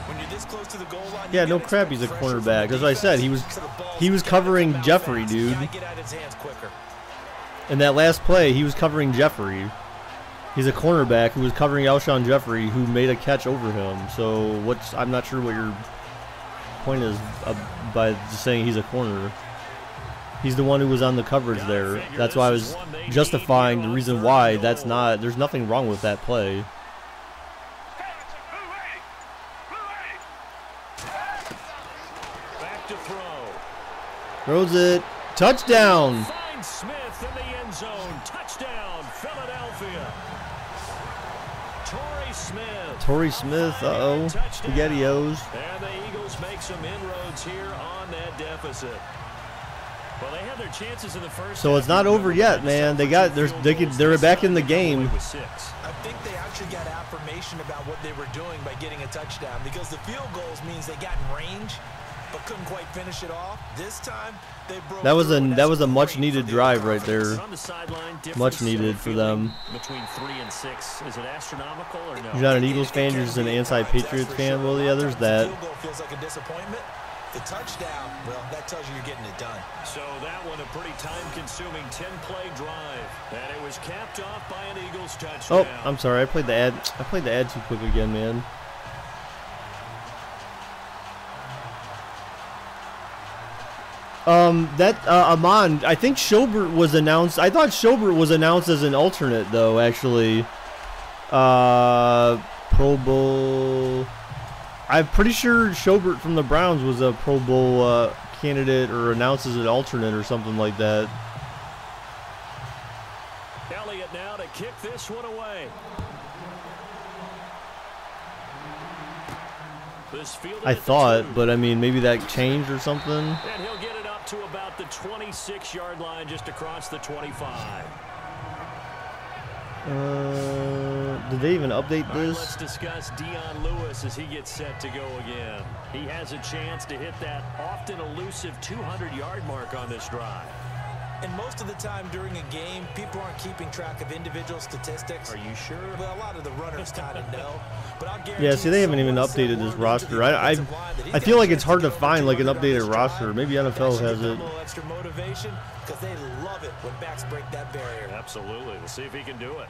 When you're this close to the goal line, yeah, no crap, he's a cornerback. As I said, he was covering Jeffrey, dude. In that last play, he was covering Jeffrey. He's a cornerback who was covering Alshon Jeffrey, who made a catch over him. So I'm not sure what your point is by just saying he's a corner. He's the one who was on the coverage there. That's why I was justifying the reason why that's not. There's nothing wrong with that play. Back to throw. Throws it. Touchdown. Finds Smith in the end zone. Touchdown, Philadelphia. Torrey Smith. Uh-oh. SpaghettiOs. And the Eagles make some inroads here on that deficit. Well, they had their chances in the first. So it's not over yet, man. They're back in the game. I think they actually got affirmation about what they were doing by getting a touchdown, because the field goals means they got in range but couldn't quite finish it off. This time they broke. That was a much needed drive right there. Much needed for them. Between 3 and 6, is it astronomical or no? You're not an Eagles fan. You're just an anti-Patriots fan. Well, yeah, there's that. The field goal feels like a disappointment. The touchdown, well, that tells you you're getting it done. So that one a pretty time-consuming 10-play drive, and it was capped off by an Eagles touchdown. Oh, I'm sorry. I played the ad too quick again, man. Amon, I think Schobert was announced. I thought Schobert was announced as an alternate, though, actually. Pro Bowl. I'm pretty sure Schobert from the Browns was a Pro Bowl candidate or announced as an alternate or something like that. Elliott now to kick this one away. I thought, but I mean, maybe that changed or something. And he'll get it up to about the 26-yard line, just across the 25. Did they even update this? Let's discuss Dion Lewis as he gets set to go again. He has a chance to hit that often elusive 200-yard mark on this drive. And most of the time during a game, people aren't keeping track of individual statistics. Are you sure? Well, a lot of the runners kind of know. But I'll guarantee yeah, see, they haven't even updated this roster. I feel like it's hard to find like an updated roster. Maybe NFL has it. Extra motivation, because they love it when backs break that barrier. Absolutely. We'll see if he can do it.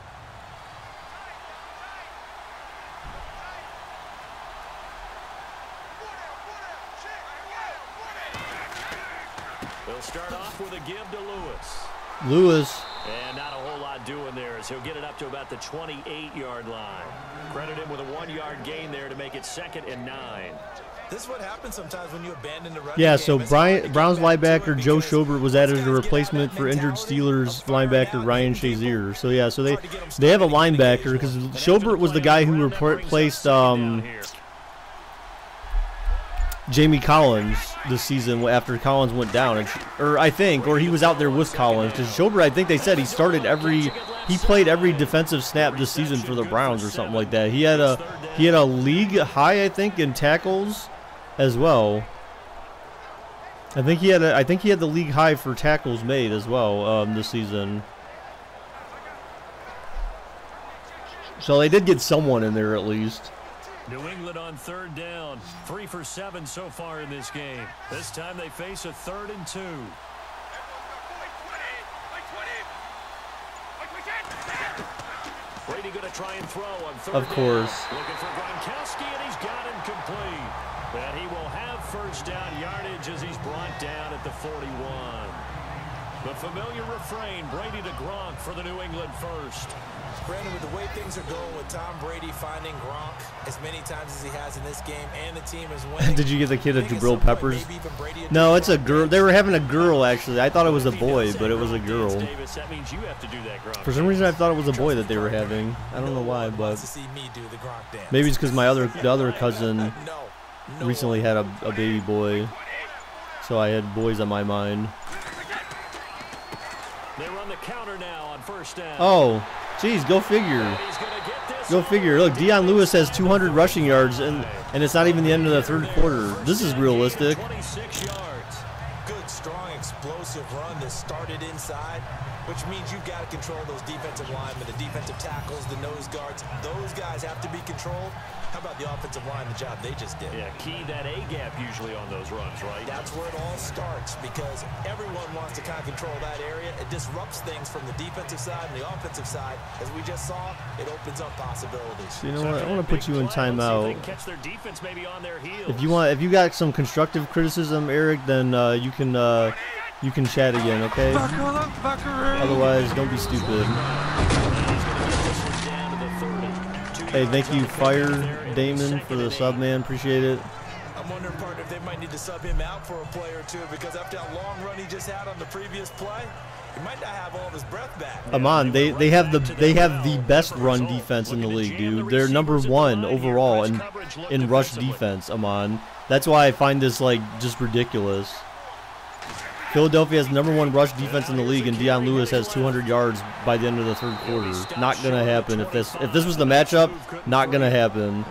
They'll start off with a give to Lewis. And not a whole lot doing there as he'll get it up to about the 28-yard line. Credit him with a 1-yard gain there to make it 2nd and 9. This is what happens sometimes when you abandon the run. Yeah, so Browns linebacker Joe Schobert was added as a replacement for injured Steelers linebacker Ryan Shazier. So yeah, so they have a linebacker because Schobert was the guy who replaced Jamie Collins this season after Collins went down, or he was out there with Collins. Because Schobert, I think they said he played every defensive snap this season for the Browns or something like that. He had a league high, I think, in tackles as well. I think he had the league high for tackles made as well this season. So they did get someone in there at least. New England on 3rd down. 3 for 7 so far in this game. This time they face a 3rd and 2. Brady going to try and throw on 3rd Of course. Down. Looking for Gronkowski, and he's got him complete. And he will have 1st down yardage as he's brought down at the 41. The familiar refrain, Brady to Gronk for the New England first. Brandon, with the way things are going with Tom Brady finding Gronk as many times as he has in this game, and the team is winning. Did you get the kid of Jabril Peppers? No, it's a girl. They were having a girl, actually. I thought it was a boy, but it was a girl. For some reason, I thought it was a boy that they were having. I don't know why, but maybe it's because the other cousin recently had a baby boy, so I had boys on my mind. They run the counter now on 1st down. Oh, geez, go figure. Go figure. Look, Dion Lewis has 200 rushing yards, and it's not even the end of the 3rd quarter. This is realistic. 26 yards. Good, strong, explosive run that started inside, which means you've got to control those defensive linemen, the defensive tackles, the nose guards. Those guys have to be controlled. How about the offensive line, the job they just did? Yeah, key that A-gap usually on those runs, right? That's where it all starts, because everyone wants to kind of control that area. It disrupts things from the defensive side and the offensive side. As we just saw, it opens up possibilities. You know what? I want to put you in timeout. Catch their defense maybe on their heels. If you got some constructive criticism, Eric, then you can You can chat again, okay? Otherwise, don't be stupid. Hey, thank you, Fire Damon, for the sub, man. Appreciate it. I'm wondering, partner, if they might need to sub him out for a play or two, because after that long run he just had on the previous play, he might not have all of his breath back. Amon, they have the best run defense in the league, dude. They're #1 overall in rush defense, Amon. That's why I find this like just ridiculous. Philadelphia has #1 rush defense in the league, and Dion Lewis has 200 yards by the end of the third quarter. Not gonna happen if this was the matchup. Not gonna happen.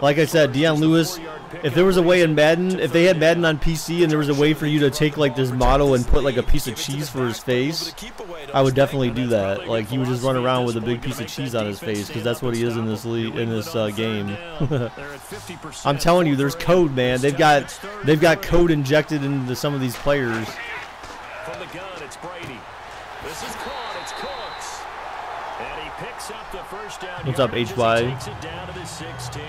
Like I said, Dion Lewis. If there was a way in Madden, if they had Madden on PC, and there was a way for you to take like this model and put like a piece of cheese for his face, I would definitely do that. Like he would just run around with a big piece of cheese on his face, because that's what he is in this game. I'm telling you, there's code, man. They've got code injected into some of these players. From the gun, it's Brady. This is caught. It's Cooks, and he picks up the first down. What's up, HY? Takes it down to the 16.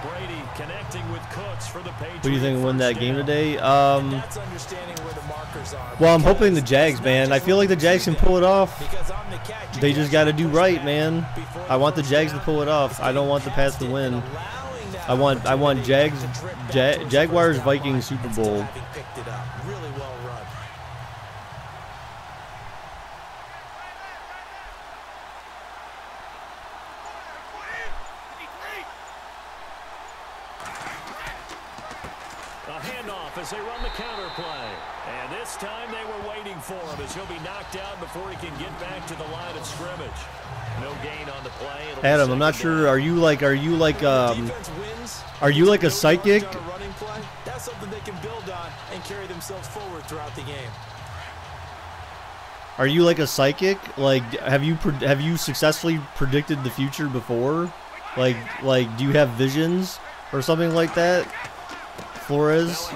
Brady connecting with Cooks for the Patriots. Who do you think will win that game today? That's understanding where the markers are. Well, I'm hoping the Jags, man. I feel like the Jags can pull it off. They just got to do right, man. I want the Jags to pull it off. I don't want the Pats to win. I want Jaguars Vikings Super Bowl. Really well run. A handoff as they run the counter play. And this time they were waiting for him, as he'll be knocked out before he can get back to the line of scrimmage. No gain on the play. Adam, I'm not sure. Are you like a psychic? That's something they can build on and carry themselves forward throughout the game. Are you like a psychic? Like, have you successfully predicted the future before? Like do you have visions or something like that, Flores?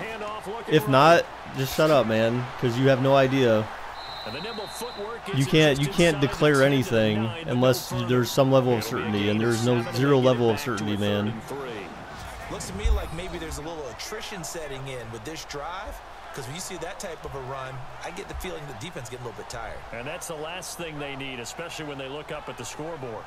If not, just shut up, man, because you have no idea. You can't declare anything unless there's some level of certainty, and there's zero level of certainty, man. Looks to me like maybe there's a little attrition setting in with this drive, because when you see that type of a run, I get the feeling the defense getting a little bit tired. And that's the last thing they need, especially when they look up at the scoreboard.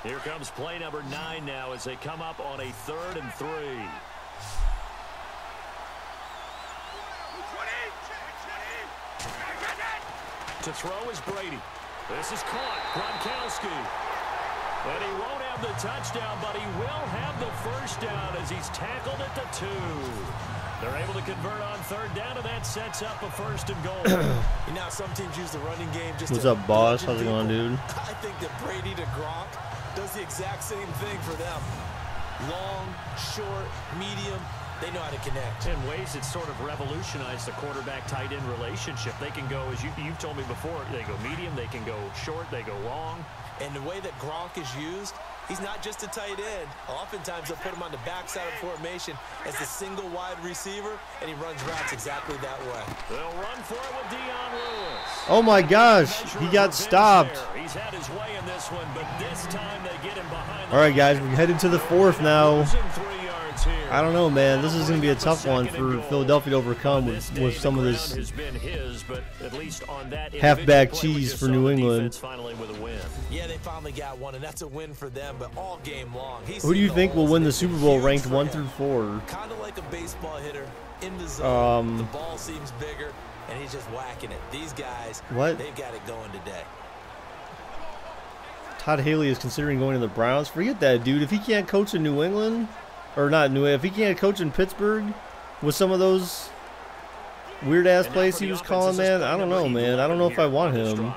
Here comes play number 9 now as they come up on a 3rd and 3. To throw is Brady. This is caught. Gronkowski. And he won't have the touchdown, but he will have the first down as he's tackled at the 2. They're able to convert on 3rd down, and that sets up a 1st and goal. You know, some teams use the running game just What's up, boss? How's it going, dude? I think that Brady to Gronk does the exact same thing for them. Long, short, medium, they know how to connect. In ways it's sort of revolutionized the quarterback-tight end relationship. They can go, as you've told me before, they go medium, they can go short, they go long. And the way that Gronk is used, he's not just a tight end. Oftentimes they'll put him on the backside of formation as the single wide receiver, and he runs routes exactly that way. They'll run for it with Dion Lewis. Oh my gosh, he got stopped. He's had his way in this one, but this time they get him behind. All right, guys, we're headed to the 4th now. 3 yards here. I don't know, man. This is going to be a tough one for Philadelphia to overcome with some of this halfback cheese for New England. Yeah, they finally got one, and that's a win for them, but all game long. Who do you think will win the Super Bowl ranked 1 through 4? Kind of like a baseball hitter in the zone. The ball seems bigger, and he's just whacking it. These guys, they've got it going today. Todd Haley is considering going to the Browns. Forget that, dude. If he can't coach in New England, or not New England, if he can't coach in Pittsburgh with some of those weird-ass plays he was calling, man, I don't know, man. I don't know if I want him.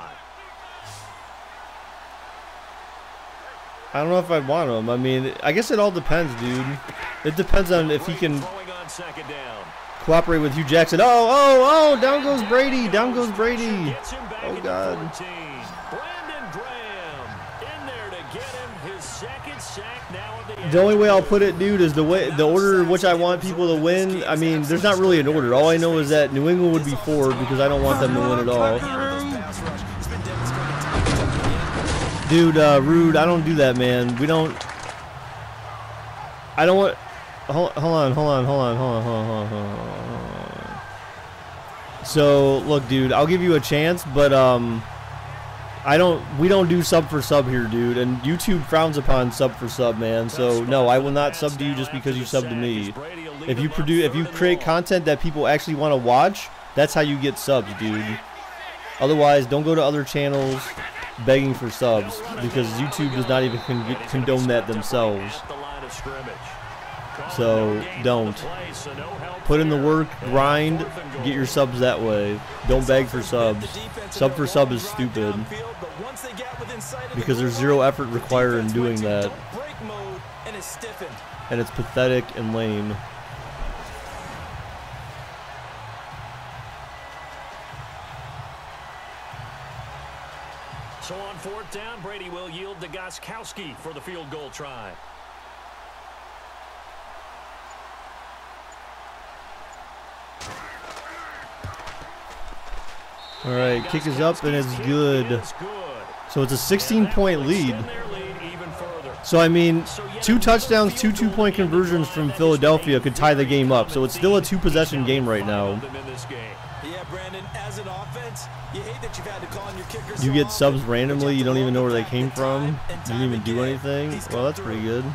I don't know if I want him. I mean, I guess it all depends, dude. It depends on if he can cooperate with Hugh Jackson. Oh, down goes Brady. Down goes Oh, God. second sack now of the The only way I'll put it, dude, is the order in which I want people to win. I mean, there's not really an order. All I know is that New England would be 4 because I don't want them to win at all. Dude, Rude, I don't do that, man. We don't. I don't want. Hold on. So, look, dude, I'll give you a chance, but we don't do sub for sub here, dude, and YouTube frowns upon sub for sub, man. So no, I will not sub to you just because you sub to me. If you create content that people actually want to watch, that's how you get subs, dude. Otherwise, don't go to other channels begging for subs because YouTube does not even condone that themselves. So don't. Put in the work, grind, get your subs that way. Don't beg for subs. Sub for sub is stupid because there's zero effort required in doing that. And it's pathetic and lame. So on 4th down, Brady will yield to Gostkowski for the field goal try. All right, kick is up and it's good. So it's a 16-point lead. So, I mean, 2 touchdowns, 2 two-point conversions from Philadelphia could tie the game up. So it's still a 2-possession game right now. You get subs randomly. You don't even know where they came from. You didn't even do anything. Well, that's pretty good.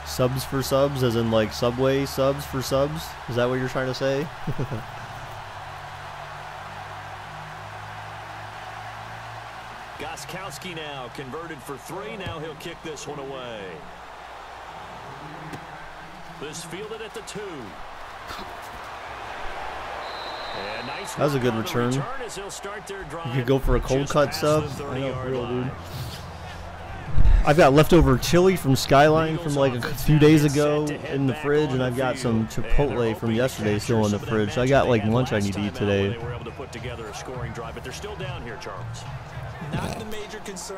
Subs for subs, as in like Subway subs for subs? Is that what you're trying to say? Gostkowski now converted for 3. Now he'll kick this one away. This fielded at the 2. And nice that was a good return. You could go for a cold cut sub. I know, for real, dude. I've got leftover chili from Skyline from like a few days ago in the fridge, and I've got some Chipotle from yesterday still in the fridge. So I got like lunch I need to eat today.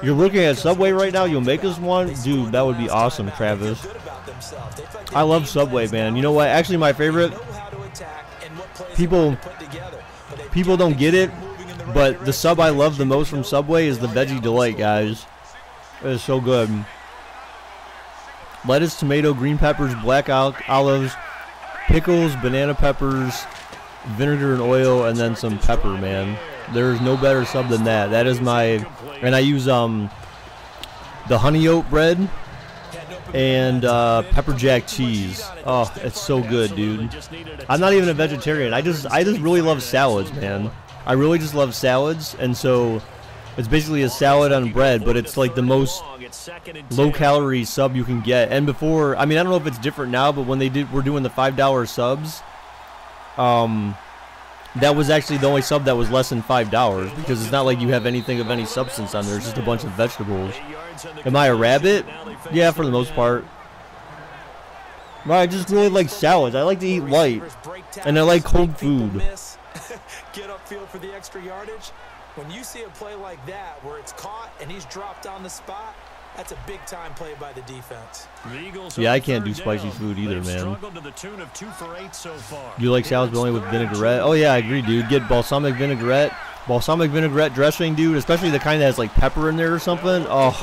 You're looking at Subway right now? You'll make us one? Dude, that would be awesome, Travis. I love Subway, man. You know what? Actually, my favorite, people don't get it, but the sub I love the most from Subway is the Veggie Delight, guys. It is so good. Lettuce, tomato, green peppers, black olives, pickles, banana peppers, vinegar and oil, and then some pepper, man. There's no better sub than that. That is my... And I use the honey oat bread and pepper jack cheese. Oh, it's so good, dude. I'm not even a vegetarian. I just really love salads, man. I really just love salads, and so... It's basically a salad on bread, but it's like the most low-calorie sub you can get. And before, I mean, I don't know if it's different now, but when we're doing the $5 subs, that was actually the only sub that was less than $5 because it's not like you have anything of any substance on there. It's just a bunch of vegetables. Am I a rabbit? Yeah, for the most part. But I just really like salads. I like to eat light, and I like cold food. Get upfield for the extra yardage. When you see a play like that where it's caught and he's dropped on the spot, that's a big-time play by the defense. Yeah, I can't do spicy food either, man. You like salads but only with vinaigrette? Oh, yeah, I agree, dude. Get balsamic vinaigrette. Balsamic vinaigrette dressing, dude, especially the kind that has, like, pepper in there or something. Oh,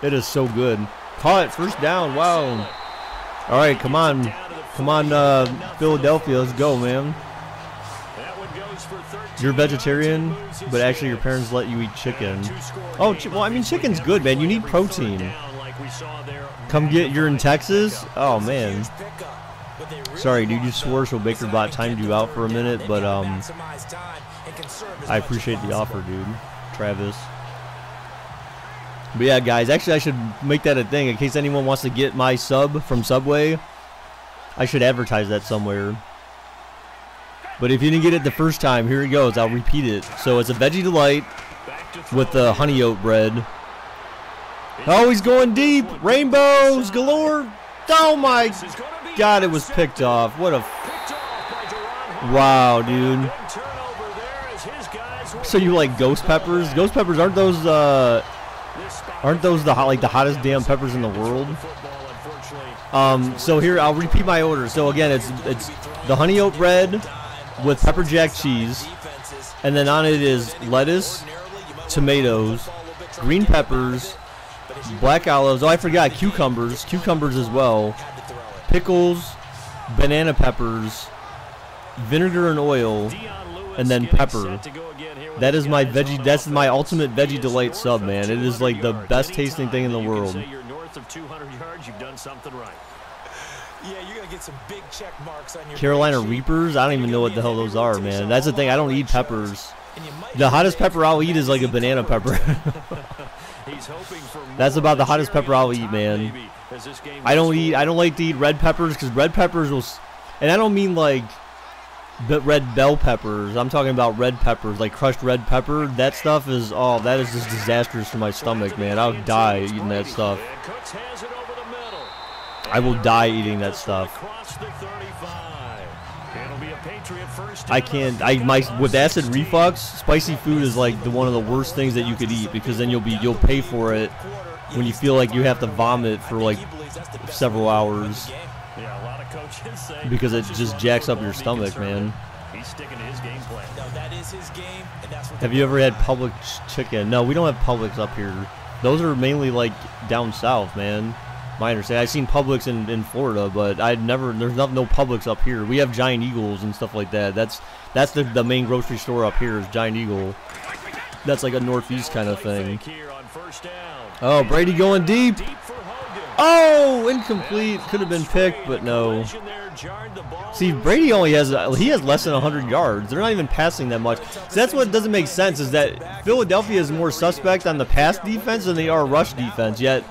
it is so good. Caught it. First down. Wow. All right, come on. Come on, Philadelphia. Let's go, man. You're a vegetarian, but actually your parents let you eat chicken. Oh, well, I mean, chicken's good, man. You need protein. Come get, you're in Texas? Oh, man. Sorry, dude, you swore so BakerBot timed you out for a minute, but I appreciate the offer, dude. Travis. But yeah, guys, actually I should make that a thing in case anyone wants to get my sub from Subway. I should advertise that somewhere. But if you didn't get it the first time, here it goes. I'll repeat it. So it's a Veggie Delight with the honey oat bread. Oh, he's going deep. Rainbows galore. Oh, my God, it was picked off. What a... Wow, dude. So you like ghost peppers? Ghost peppers aren't those the hottest damn peppers in the world? So here I'll repeat my order. So again, it's the honey oat bread with pepper jack cheese, and then on it is lettuce, tomatoes, green peppers, black olives. Oh, I forgot cucumbers as well, pickles, banana peppers, vinegar and oil, and then pepper. That is my veggie. That's my ultimate veggie delight sub, man. It is like the best tasting thing in the world. Yeah, you're gonna get some big check marks on your Carolina Reapers? I don't even know what the hell those are, man. That's the thing. I don't eat peppers. The hottest pepper I'll eat is like a banana pepper. That's about the hottest pepper I'll eat, man. I don't like to eat red peppers because red peppers will, and I don't mean like red bell peppers. I'm talking about red peppers, like crushed red pepper. That stuff is, oh, that is just disastrous for my stomach, man. I'll die eating that stuff. I will die eating that stuff. I can't. With acid reflux, spicy food is like one of the worst things that you could eat, because then you'll pay for it when you feel like you have to vomit for like several hours, because it just jacks up your stomach, man. Have you ever had Publix chicken? No, we don't have Publix up here. Those are mainly like down south, man. My understanding. I've seen Publix in Florida, but there's no Publix up here. We have Giant Eagles and stuff like that. That's the main grocery store up here is Giant Eagle. That's like a Northeast kind of thing. Oh, Brady going deep. Oh, incomplete. Could have been picked, but no. See, Brady has less than 100 yards. They're not even passing that much. So that's what doesn't make sense, is that Philadelphia is more suspect on the pass defense than they are rush defense, yet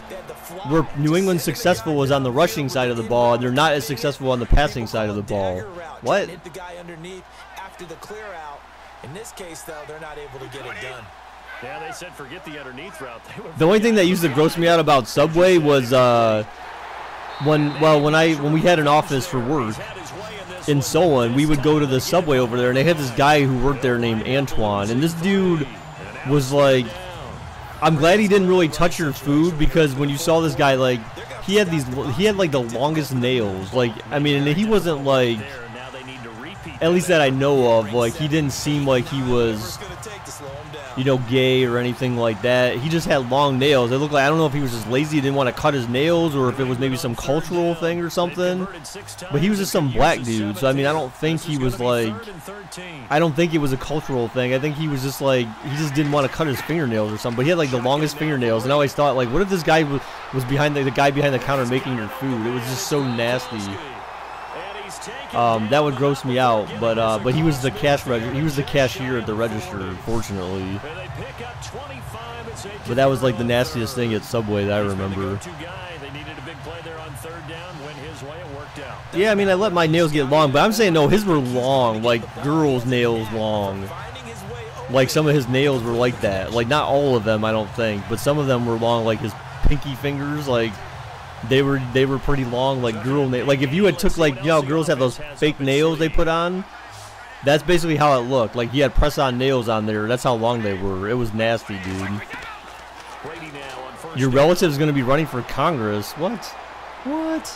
where New England successful was on the rushing side of the ball, and they're not as successful on the passing side of the ball. What? Hit the guy underneath after the clear out. In this case, though, they're not able to get it done. Yeah, they said forget the underneath route. The only thing that used to gross me out about Subway was when we had an office for work in Solon, we would go to the Subway over there, and they had this guy who worked there named Antoine, and this dude was like, I'm glad he didn't really touch your food, because when you saw this guy, like, he had like the longest nails. Like, I mean, and he wasn't like, at least that I know of, like, he didn't seem like he was, you know, gay or anything like that. He just had long nails. It looked like, I don't know if he was just lazy, didn't want to cut his nails, or if it was maybe some cultural thing or something. But he was just some black dude, so I mean, I don't think he was like, I don't think it was a cultural thing. I think he was just like, he just didn't want to cut his fingernails or something. But he had like the longest fingernails, and I always thought, like, what if this guy was behind the guy behind the counter making your food? It was just so nasty. That would gross me out, but he was the cashier at the register, fortunately. But that was like the nastiest thing at Subway that I remember. Yeah, I mean, I let my nails get long, but I'm saying no, his were long, like girls' nails long. Like some of his nails were like that. Like not all of them, I don't think, but some of them were long, like his pinky fingers, like. They were pretty long, like girl nails. Like if you had took, like, you know, girls have those fake nails they put on. That's basically how it looked. Like he had press-on nails on there. That's how long they were. It was nasty, dude. Your relative's gonna be running for Congress. What? What?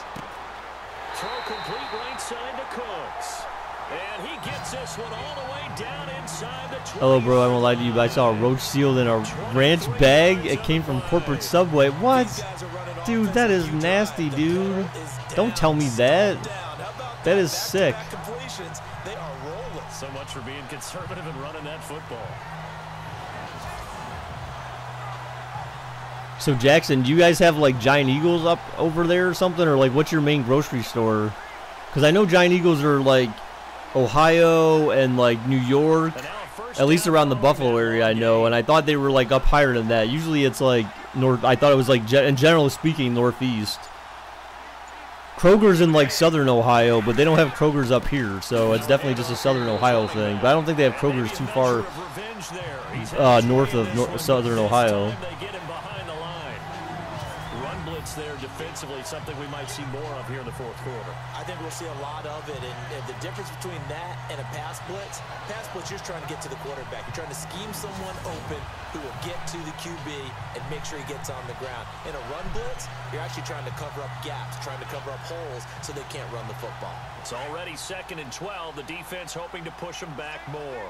Throw complete right side to Cooks, and he gets this one all the way down inside the 20. Hello, bro. I won't lie to you, but I saw a roach sealed in a ranch bag. It came from corporate Subway. What? Dude, that is nasty, dude. Don't tell me that. That is sick. So much for being conservative and running that football. So, Jackson, do you guys have, like, Giant Eagles up over there or something? Or, like, what's your main grocery store? Because I know Giant Eagles are, like, Ohio and, like, New York. At least around the Buffalo area, I know. And I thought they were, like, up higher than that. Usually it's, like, north. I thought it was, like, in generally speaking, northeast. Kroger's in, like, southern Ohio, but they don't have Kroger's up here. So it's definitely just a southern Ohio thing. But I don't think they have Kroger's too far north of southern Ohio. blitz there defensively, something we might see more of here in the fourth quarter. I think we'll see a lot of it, and the difference between that and a pass blitz, you're just trying to get to the quarterback. You're trying to scheme someone open who will get to the QB and make sure he gets on the ground. In a run blitz, you're actually trying to cover up gaps, trying to cover up holes so they can't run the football. It's already 2nd and 12. The defense hoping to push them back more.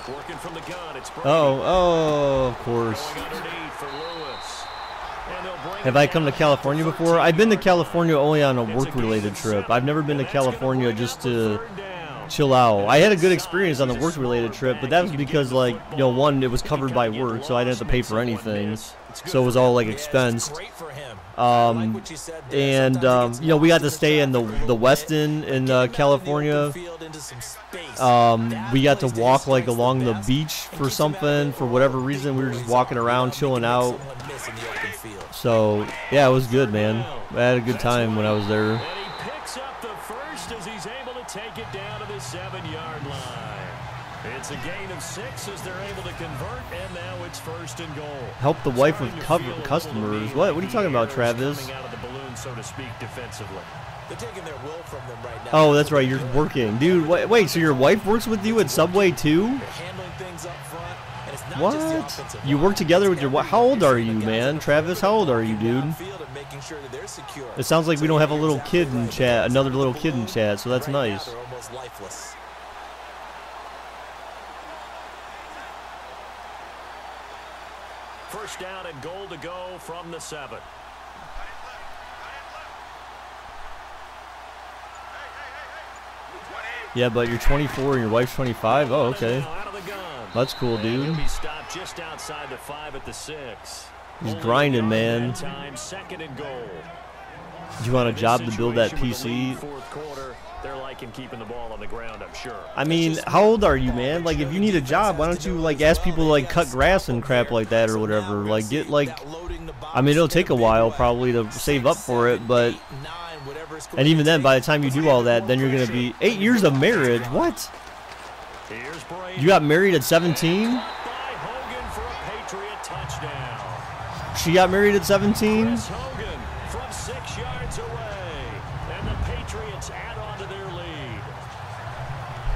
Working from the gun, it's Brady. Oh, of course. Going underneath for Lewis. And they'll bring Have I come to California before? I've been to California only on a work-related trip. I've never been to California just to chill out. I had a good experience on the work-related trip, but that was because, like, you know, one, it was covered by work, so I didn't have to pay for anything. So it was all, like, expensed. You know, we got to stay in the Westin in California. We got to walk, like, along the beach for something. For whatever reason, we were just walking around, chilling out. So, yeah, it was good, man. I had a good time when I was there. And he picks up the first as he's able to take it down to the 7-yard line. It's a gain of 6 as they're able to convert, and now it's 1st and goal. Help the wife with customers. What are you talking about, Travis? Coming out of the balloon, so to speak, defensively. They're taking their will from them right now. Oh, that's right. You're working. Dude, wait, so your wife works with you at Subway, too? They're handling things up front, and it's not What? just the offensive You line. work together with your wife? How old are you, man? Travis, how old are you, dude? Downfield and making sure that they're secure. It sounds like we don't have a little kid in chat, another little kid in chat, so that's Right now, nice. they're almost lifeless. First down and goal to go from the 7. Yeah, but you're 24 and your wife's 25? Oh, okay. Now out of the gun. That's cool, And he'll dude. be stopped just outside the 5 at the 6. He's Only grinding, a yard man. that time, 2nd and goal. Do you want a This job to build that situation with the lead PC? Fourth quarter, they're liking keeping the ball on the ground, I'm sure. I mean, how old are you, man? Like, if you need a job, why don't you, like, ask people to, like, cut grass and crap like that or whatever? Like, get, like, I mean, it'll take a while probably to save up for it, but, and even then, by the time you do all that, then you're going to be 8 years of marriage. What? Here's Brady. You got married at 17? By Hogan for a Patriot touchdown. She got married at 17? Chris Hogan from 6 yards away. And the Patriots add on to their lead.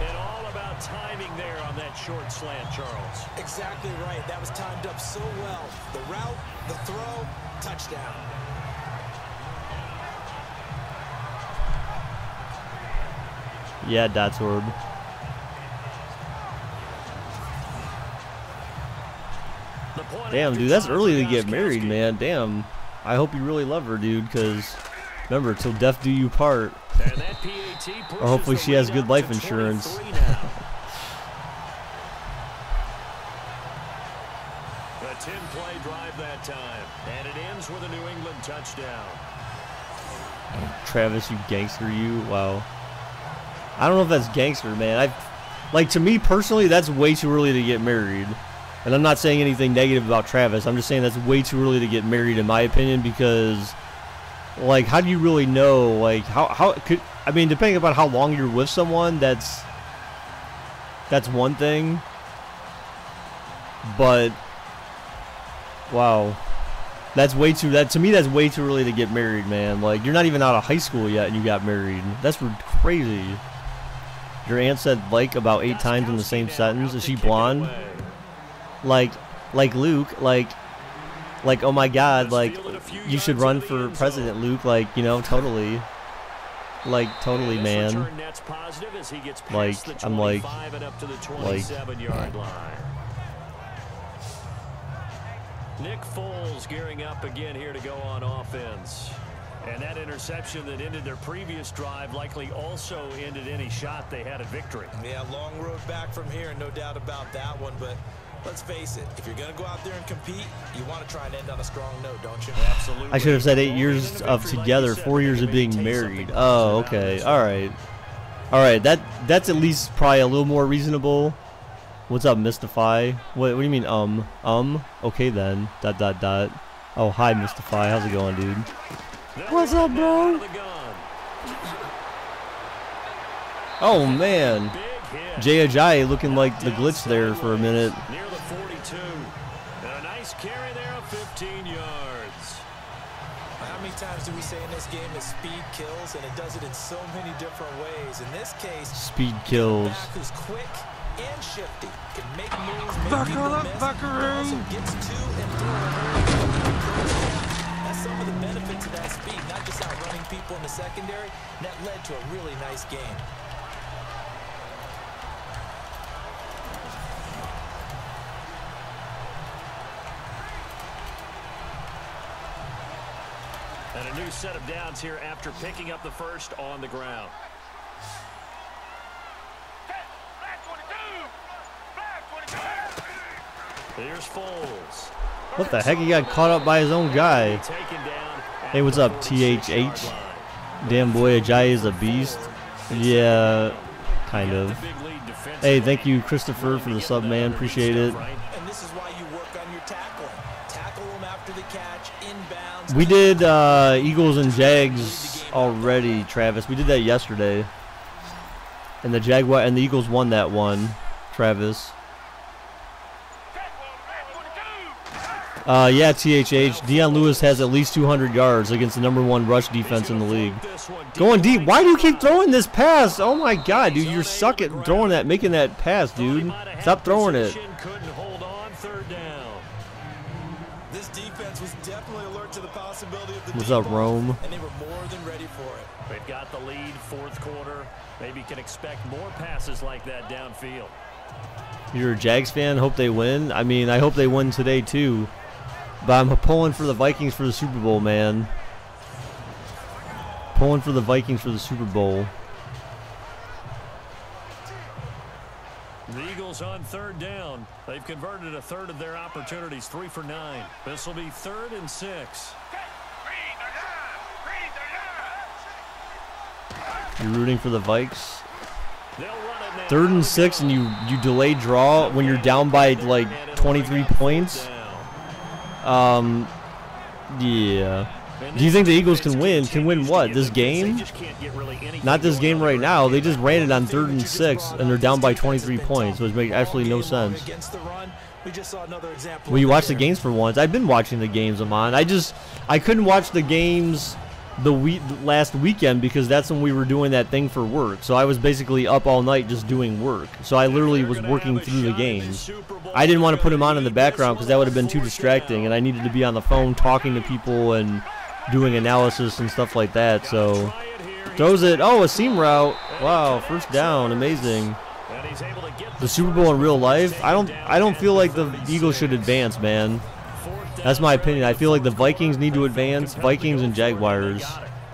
And all about timing there on that short slant, Charles. Exactly right. That was timed up so well. The route, the throw, touchdown. Yeah, that's orb. Damn, dude, that's early to get married, man. Damn. I hope you really love her, dude, because remember, till death do you part. And that PAT Or hopefully pushes she the has lead good up life to insurance. 23 now. A 10-play drive that time, and it ends with a New England touchdown. Travis, you gangster, you. Wow. I don't know if that's gangster, man. Like, to me personally, that's way too early to get married. And I'm not saying anything negative about Travis. I'm just saying that's way too early to get married, in my opinion, because, like, how do you really know? Like, how could, I mean, depending upon how long you're with someone, that's one thing. But, wow. To me, that's way too early to get married, man. Like, you're not even out of high school yet and you got married. That's crazy. Your aunt said like about 8 times in the same sentence. Is she blonde? Like Luke, like, oh my God, like, you should run for president, Luke. Like, you know, totally. Like, totally, man. Like, I'm like, 27-yard line. Nick Foles gearing up again here to go on offense. And that interception that ended their previous drive likely also ended any shot they had at victory. Yeah, long road back from here, no doubt about that one. But let's face it, if you're going to go out there and compete, you want to try and end on a strong note, don't you? Absolutely. I should have said 8 years of together, 4 years of being married. Oh, okay. All right. That's at least probably a little more reasonable. What's up, Mystify? What do you mean, Okay then. ... Oh, hi, Mystify. How's it going, dude? What's up, bro? Oh, man. hit. Jay Ajayi looking like the glitch there for a minute. Near the 42. And a nice carry there of 15 yards. How many times do we say in this game that speed kills, and it does it in so many different ways? In this case, Speed kills. back who's quick and shifty, can make moves, make people miss, but also gets to and through. That's some of the benefits of that speed, not just outrunning people in the secondary. And that led to a really nice game. And a new set of downs here after picking up the first on the ground. Here's Foles. What the heck? He got caught up by his own guy. Taken down at Hey, what's the up, 46 THH? yard line. Damn boy, Ajayi is a beast. Yeah, kind of. The big lead defensively. Hey, thank you, Christopher, for the sub, man. Appreciate it. And this is why you work on your tackling. Tackle them after the catch, inbounds. We did Eagles and Jags already, Travis. We did that yesterday. And the Eagles won that one, Travis. Yeah, THH. Deion Lewis has at least 200 yards against the #1 rush defense in the league. Going deep. Why do you keep throwing this pass? Oh my God, dude, you're suck at throwing that, making that pass, dude. Stop throwing it. Couldn't hold on, third down. This defense was definitely alert to the possibility of the What's deep up, ball, Rome? and they were more than ready for it. They've got the lead, fourth quarter. Maybe can expect more passes like that downfield. You're a Jags fan? Hope they win? I mean, I hope they win today, too. But I'm pulling for the Vikings for the Super Bowl, man. Pulling for the Vikings for the Super Bowl. The Eagles on third down. They've converted a third of their opportunities, 3 for 9. This will be 3rd and 6. You're rooting for the Vikes? They'll run it now. 3rd and 6 and you delay draw when you're down by like 23 points? Yeah. Do you think the Eagles can win? Can win what? This game? Not this game right now. They just ran it on 3rd and 6 and they're down by 23 points, which makes absolutely no sense. Will you watch the games for once? I've been watching the games, Amon. I couldn't watch the games last weekend because that's when we were doing that thing for work. So I was basically up all night just doing work. So I literally was working through the games. I didn't want to put them on in the background because that would have been too distracting, and I needed to be on the phone talking to people and doing analysis and stuff like that. So throws it. Oh, a seam route. Wow, first down. Amazing. The Super Bowl in real life? I don't feel like the Eagles should advance, man. That's my opinion. I feel like the Vikings need to advance. Vikings and Jaguars.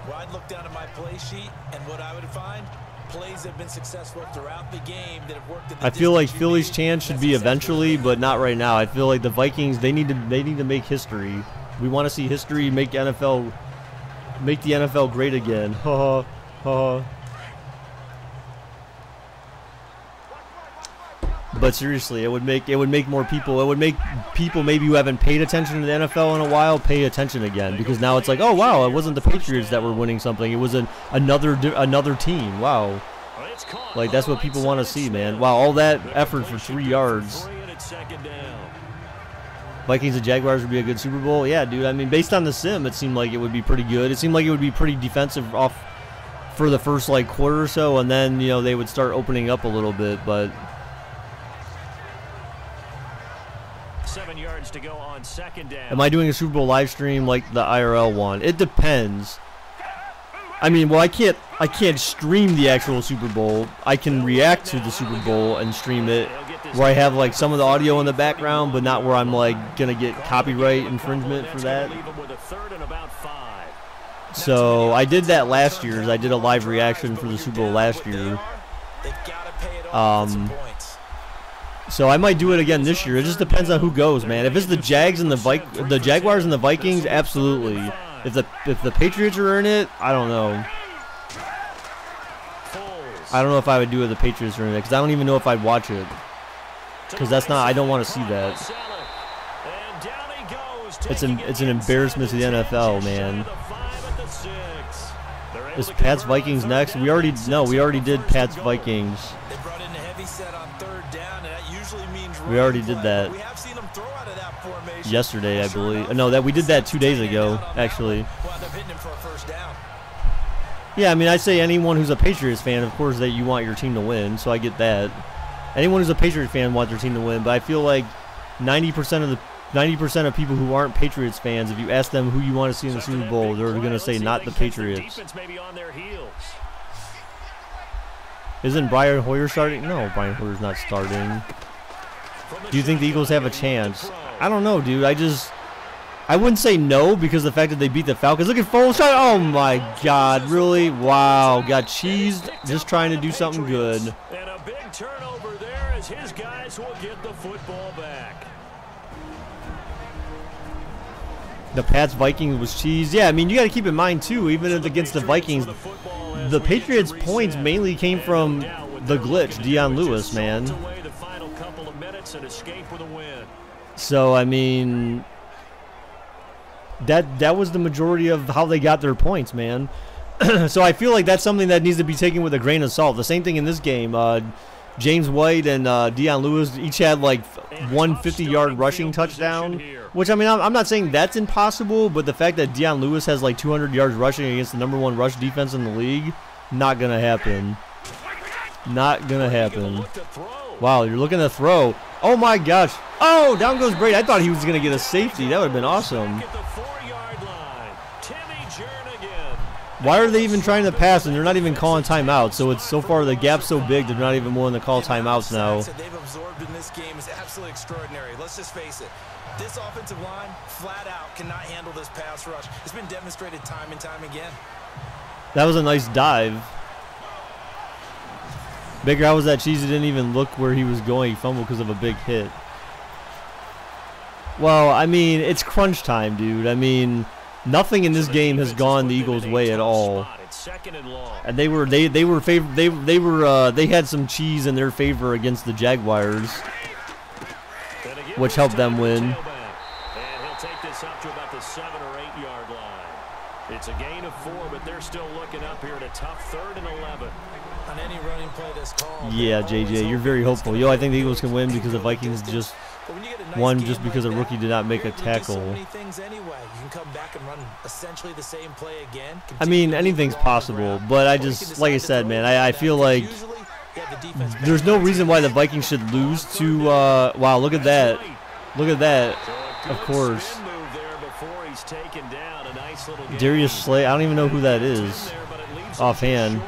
Well, I'd look down at my play sheet, and what I would find, plays have been successful throughout the game that have worked. I feel like Philly's chance should be eventually, but not right now. I feel like the Vikings, they need to make history. We want to see history make the NFL great again. Ha ha. But seriously, it would make more people. It would make people maybe who haven't paid attention to the NFL in a while pay attention again, because now it's like, oh wow, it wasn't the Patriots that were winning something. It was another team. Wow, like that's what people want to see, man. Wow, all that effort for 3 yards. Vikings and Jaguars would be a good Super Bowl. Yeah, dude. I mean, based on the sim, it seemed like it would be pretty good. It seemed like it would be pretty defensive off for the first like quarter or so, and then they would start opening up a little bit, but. 7 yards to go on second down. Am I doing a Super Bowl live stream like the IRL one? It depends. I mean, well, I can't stream the actual Super Bowl. I can react to the Super Bowl and stream it, where I have like some of the audio in the background, but not where I'm like gonna get copyright infringement for that. So I did that last year. I did a live reaction for the Super Bowl last year. So I might do it again this year. It just depends on who goes, man. If it's the Jaguars and the Vikings, absolutely. If the Patriots are in it, I don't know. I don't know if I would do it if the Patriots are in it, because I don't even know if I'd watch it. Because I don't want to see that. It's an embarrassment to the NFL, man. Is Pats Vikings next? We already did Pats Vikings. We already did that. We have seen him throw out of that formation. Yesterday, I believe. No, that we did that 2 days ago, actually. Wound up hitting him for a first down. Yeah, I mean, I say anyone who's a Patriots fan, of course, that you want your team to win, so I get that. Anyone who's a Patriots fan wants their team to win, but I feel like 90% of people who aren't Patriots fans, if you ask them who you want to see in the Super Bowl, they're going to say not the Patriots. Isn't Brian Hoyer starting? No, Brian Hoyer's not starting. Do you think the Eagles have a chance? I don't know, dude. I wouldn't say no because the fact that they beat the Falcons. Look at Foles shot. Oh my God, really? Wow, got cheesed just trying to do something good. And a big turnover there as his guys will get the football back. The Pats Vikings was cheesed. Yeah, I mean, you got to keep in mind too, even against the Vikings, the Patriots points mainly came from the glitch, Deion Lewis, man. So I mean, that was the majority of how they got their points, man. So I feel like that's something that needs to be taken with a grain of salt. The same thing in this game. James White and Deion Lewis each had like 150-yard rushing touchdown, which, I mean, I'm not saying that's impossible, but the fact that Deion Lewis has like 200 yards rushing against the #1 rush defense in the league, not going to happen. Not going to happen. Wow, you're looking to throw. Oh, my gosh. Oh, down goes Brady. I thought he was going to get a safety. That would have been awesome. Why are they even trying to pass and they're not even calling timeouts? So it's so far the gap's so big they're not even willing to call timeouts now. They've absorbed in this game is absolutely extraordinary. Let's just face it. This offensive line, flat out, cannot handle this pass rush. It's been demonstrated time and time again. That was a nice dive. Baker, how was that cheese? He didn't even look where he was going. He fumbled because of a big hit. Well, I mean, it's crunch time, dude. I mean, nothing in this game has gone the Eagles' way at all. And they had some cheese in their favor against the Jaguars, which helped them win. And he'll take this up to about the 7 or 8 yard line. It's a gain of 4, but they're still looking up here at a tough 3rd and 11. On any running play that's called. Yeah, JJ, you're very hopeful. Yo, I think the Eagles can win because the Vikings just won just because a rookie did not make a tackle. I mean, anything's possible, but I just, like I said, man, I feel like there's no reason why the Vikings should lose to, wow, look at that. Look at that, of course. Darius Slay, I don't even know who that is offhand.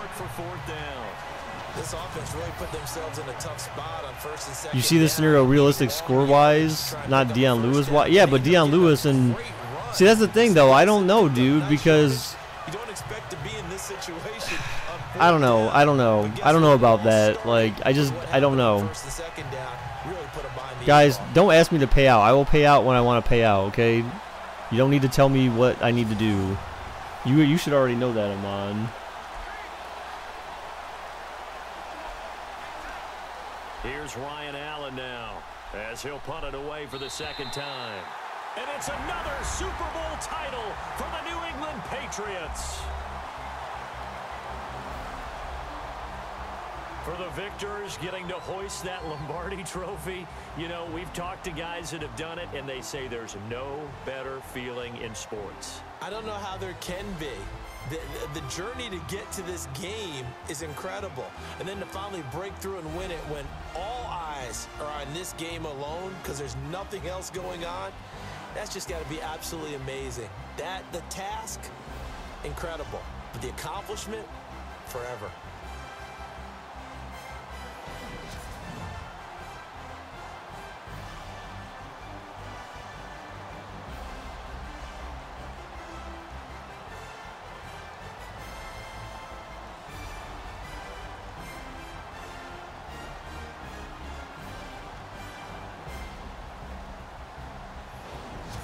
You see this scenario realistic score-wise, not Deion Lewis. Yeah, but Deion Lewis and see, that's the thing though. I don't know, dude, because I don't know. I don't know about that. Like, I don't know. Guys, don't ask me to pay out. I will pay out when I want to pay out. Okay, you don't need to tell me what I need to do. You should already know that, Amon. Here's Ryan Allen now as he'll punt it away for the 2nd time. And it's another Super Bowl title for the New England Patriots. For the victors getting to hoist that Lombardi trophy, you know, we've talked to guys that have done it, and they say there's no better feeling in sports. I don't know how there can be. The journey to get to this game is incredible. And then to finally break through and win it when all eyes are on this game alone because there's nothing else going on, that's just got to be absolutely amazing. The task, incredible. But the accomplishment, forever.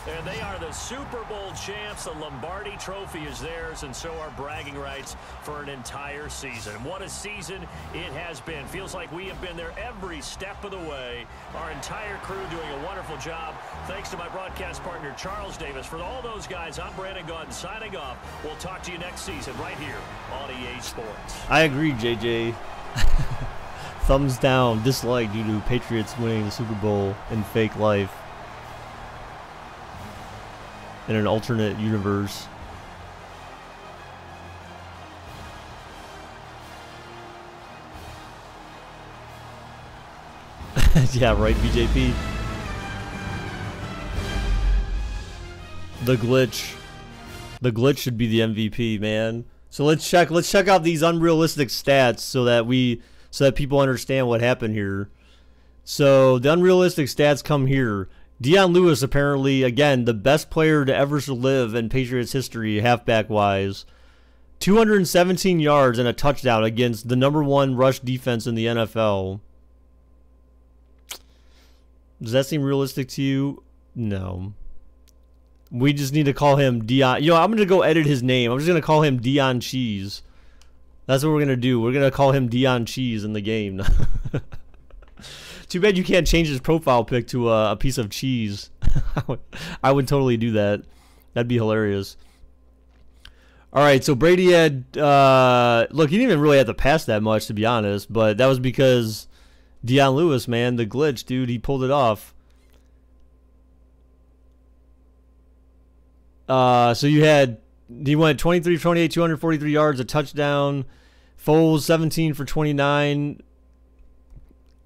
And they are the Super Bowl champs. The Lombardi trophy is theirs, and so are bragging rights for an entire season. What a season it has been. Feels like we have been there every step of the way. Our entire crew doing a wonderful job. Thanks to my broadcast partner, Charles Davis. For all those guys, I'm Brandon Gautin signing off. We'll talk to you next season right here on EA Sports. I agree, JJ. thumbs down, dislike due to Patriots winning the Super Bowl in fake life. In an alternate universe. Yeah, right, BJP. The glitch. The glitch should be the MVP, man. So let's check out these unrealistic stats so that people understand what happened here. So the unrealistic stats come here. Dion Lewis, apparently, again, the best player to ever live in Patriots history, halfback-wise. 217 yards and a touchdown against the #1 rush defense in the NFL. Does that seem realistic to you? No. We just need to call him Dion. You know, I'm going to go edit his name. I'm just going to call him Dion Cheese. That's what we're going to do. We're going to call him Dion Cheese in the game. Too bad you can't change his profile pic to a piece of cheese. I would totally do that. That'd be hilarious. All right, so Brady had... look, he didn't even really have to pass that much, to be honest. But that was because Dion Lewis, man, the glitch, dude, he pulled it off. So he went 23 for 28, 243 yards, a touchdown. Foles, 17 for 29,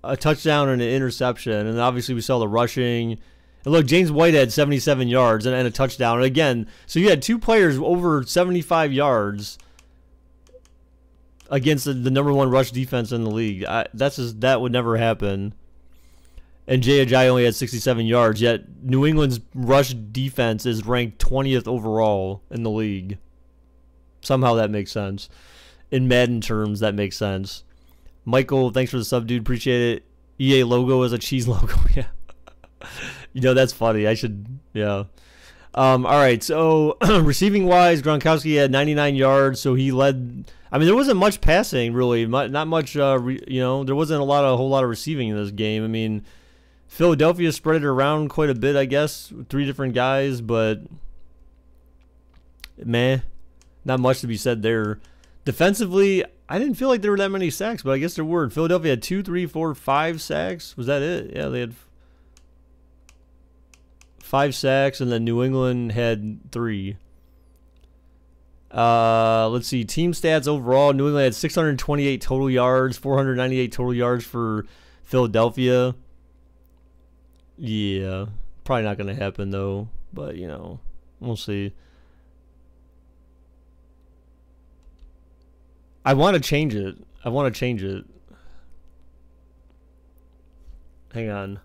a touchdown and an interception. And obviously we saw the rushing. And look, James White had 77 yards and a touchdown. And again, so you had two players over 75 yards against the #1 rush defense in the league. That would never happen. And Jay Ajayi only had 67 yards, yet New England's rush defense is ranked 20th overall in the league. Somehow that makes sense. In Madden terms, that makes sense. Michael, thanks for the sub, dude. Appreciate it. EA logo is a cheese logo. Yeah. You know, that's funny. I should, yeah. All right, so receiving-wise, Gronkowski had 99 yards, so he led. I mean, there wasn't much passing, really. Not much, you know, there wasn't a whole lot of receiving in this game. I mean, Philadelphia spread it around quite a bit, I guess. 3 different guys, but meh. Not much to be said there. Defensively, I didn't feel like there were that many sacks, but I guess there were. Philadelphia had 2, 3, 4, 5 sacks. Was that it? Yeah, they had 5 sacks, and then New England had 3. Let's see. Team stats overall. New England had 628 total yards, 498 total yards for Philadelphia. Yeah, probably not going to happen, though. But, you know, we'll see. I want to change it. Hang on.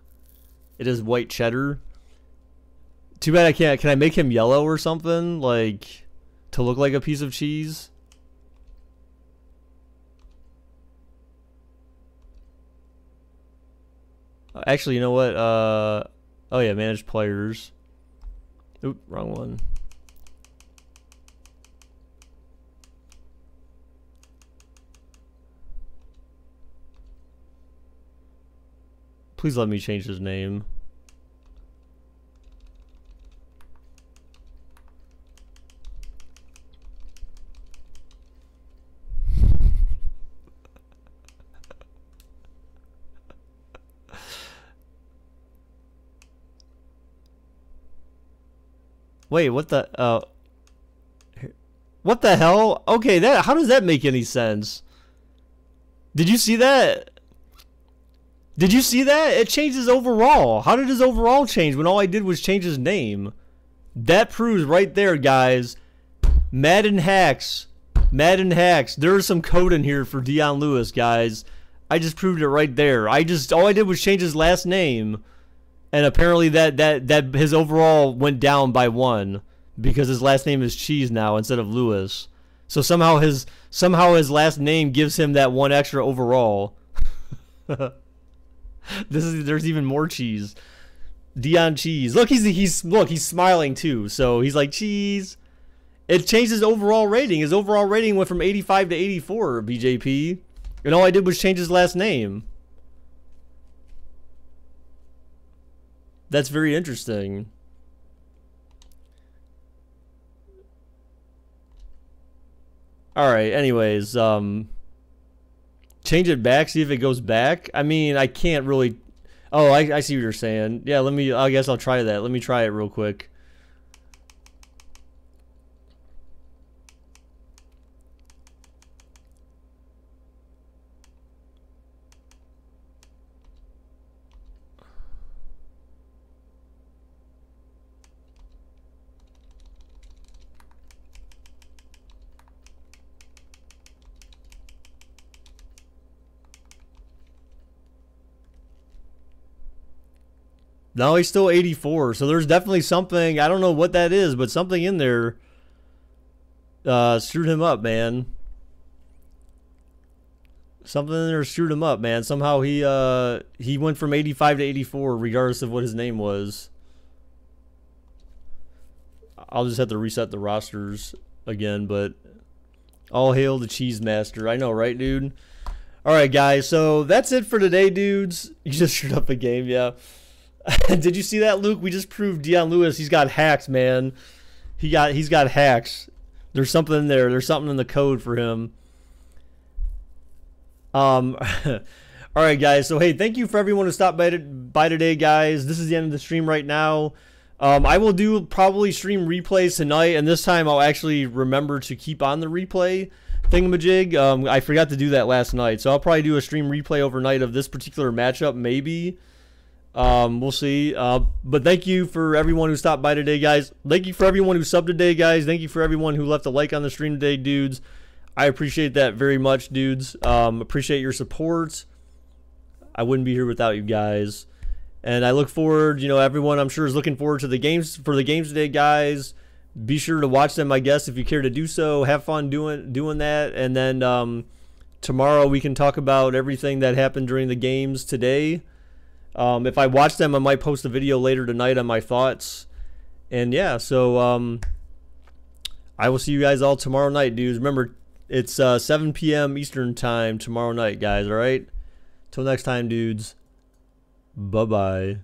It is white cheddar. Too bad I can't. Can I make him yellow or something? Like, to look like a piece of cheese? Actually, you know what? Oh yeah, manage players. Oop, wrong one. Please let me change his name. Wait, what the hell? Okay, how does that make any sense? Did you see that? Did you see that? It changed his overall. How did his overall change when all I did was change his name? That proves right there, guys. Madden hacks. Madden hacks. There is some code in here for Dion Lewis, guys. I just proved it right there. All I did was change his last name. And apparently that his overall went down by 1 because his last name is Cheese now instead of Lewis. So somehow his last name gives him that 1 extra overall. There's even more cheese. Dion Cheese. Look, he's smiling too. So he's like cheese. It changed his overall rating. His overall rating went from 85 to 84, BJP. And all I did was change his last name. That's very interesting. All right. Anyways, change it back, see if it goes back. I mean, I can't really. Oh, I see what you're saying. Yeah, let me. I guess I'll try that. Let me try it real quick. No, he's still 84. So there's definitely something. I don't know what that is, but something in there screwed him up, man. Something in there screwed him up, man. Somehow he went from 85 to 84, regardless of what his name was. I'll just have to reset the rosters again, but all hail the Cheese Master. I know, right, dude? All right, guys. So that's it for today, dudes. You just screwed up a game, yeah. Did you see that, Luke? We just proved Deion Lewis. He's got hacks, man. He's got hacks. There's something in there. There's something in the code for him. All right, guys. So hey, thank you for everyone who stopped by today, guys. This is the end of the stream right now. I will do probably stream replays tonight, and this time I'll actually remember to keep on the replay thingamajig. I forgot to do that last night, so I'll probably do a stream replay overnight of this particular matchup, maybe. We'll see. But thank you for everyone who stopped by today, guys. Thank you for everyone who subbed today, guys. Thank you for everyone who left a like on the stream today, dudes. I appreciate that very much, dudes. Appreciate your support. I wouldn't be here without you guys. And I look forward, everyone I'm sure is looking forward to the games today, guys. Be sure to watch them, I guess, if you care to do so. Have fun doing that. And then tomorrow we can talk about everything that happened during the games today. If I watch them, I might post a video later tonight on my thoughts. And yeah, so I will see you guys all tomorrow night, dudes. Remember, it's 7 p.m. Eastern time tomorrow night, guys, all right? Till next time, dudes. Bye-bye.